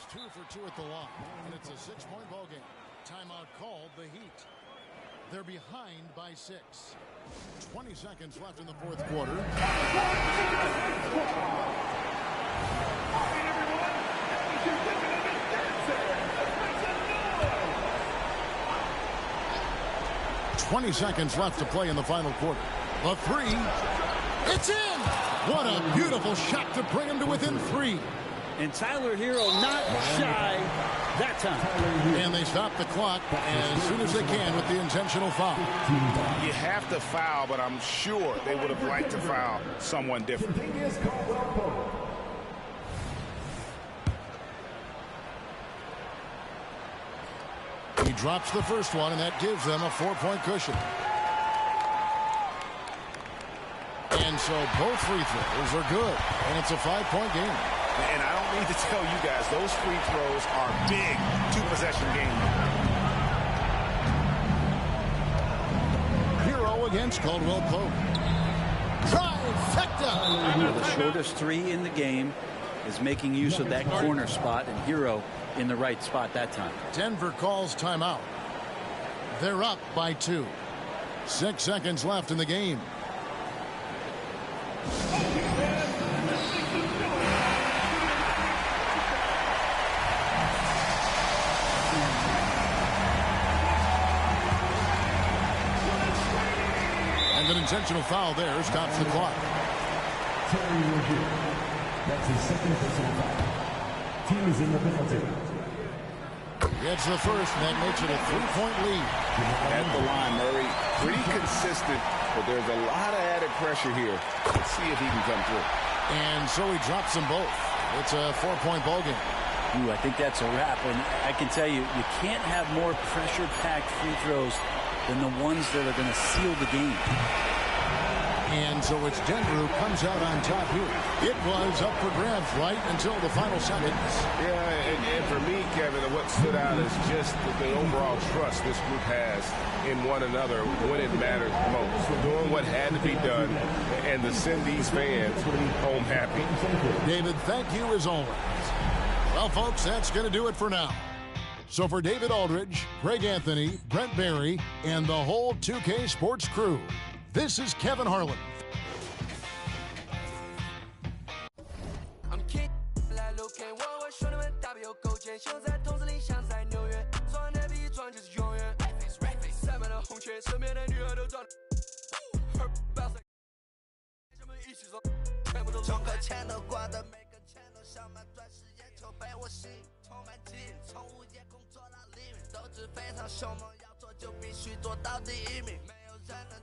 goes 2 for 2 at the line, and it's a 6-point ball game. Timeout called the Heat. They're behind by 6. 20 seconds left in the fourth quarter. "20 seconds left to play in the final quarter. The three, it's in! What a beautiful shot to bring him to within 3. And Tyler Hero not shy that time. And they stop the clock as soon as they can with the intentional foul. You have to foul, but I'm sure they would have liked to foul someone different. He drops the first one, and that gives them a 4-point cushion. And so both free throws are good, and it's a 5-point game. And I don't need to tell you guys, those free throws are big two-possession games. Hero against Caldwell Pope. Trifecta! The shortest 3 in the game is making use of that corner spot, and Hero in the right spot that time. Denver calls timeout. They're up by 2. 6 seconds left in the game. And an intentional foul there stops the clock. That's his second personal foul. Team is in the penalty. Gets the first, and that makes it a 3-point lead. At the line, Murray. Pretty consistent, but there's a lot of added pressure here. Let's see if he can come through. And so he drops them both. It's a 4-point ball game. Ooh, I think that's a wrap. And I can tell you, you can't have more pressure-packed free throws than the ones that are going to seal the game. And so it's Denver who comes out on top here. It was up for grabs right until the final seconds. Yeah, and for me, Kevin, what stood out is just the overall trust this group has in one another when it matters most. Doing what had to be done and to send these fans home happy. David, thank you as always. Well, folks, that's going to do it for now. So for David Aldridge, Greg Anthony, Brent Barry, and the whole 2K Sports crew, this is Kevin Harlan. I'm king, 来路 K， 我兄弟们大表勾践，现在同志里像在纽约，装的比装就是永远。塞满了红雀，身边的女孩都装。中刻钱都挂的，每个钱都上满钻石眼球，被我吸引，充满基因，从午夜工作到黎明，斗志非常凶猛，要做就必须做到第1名，没有人能。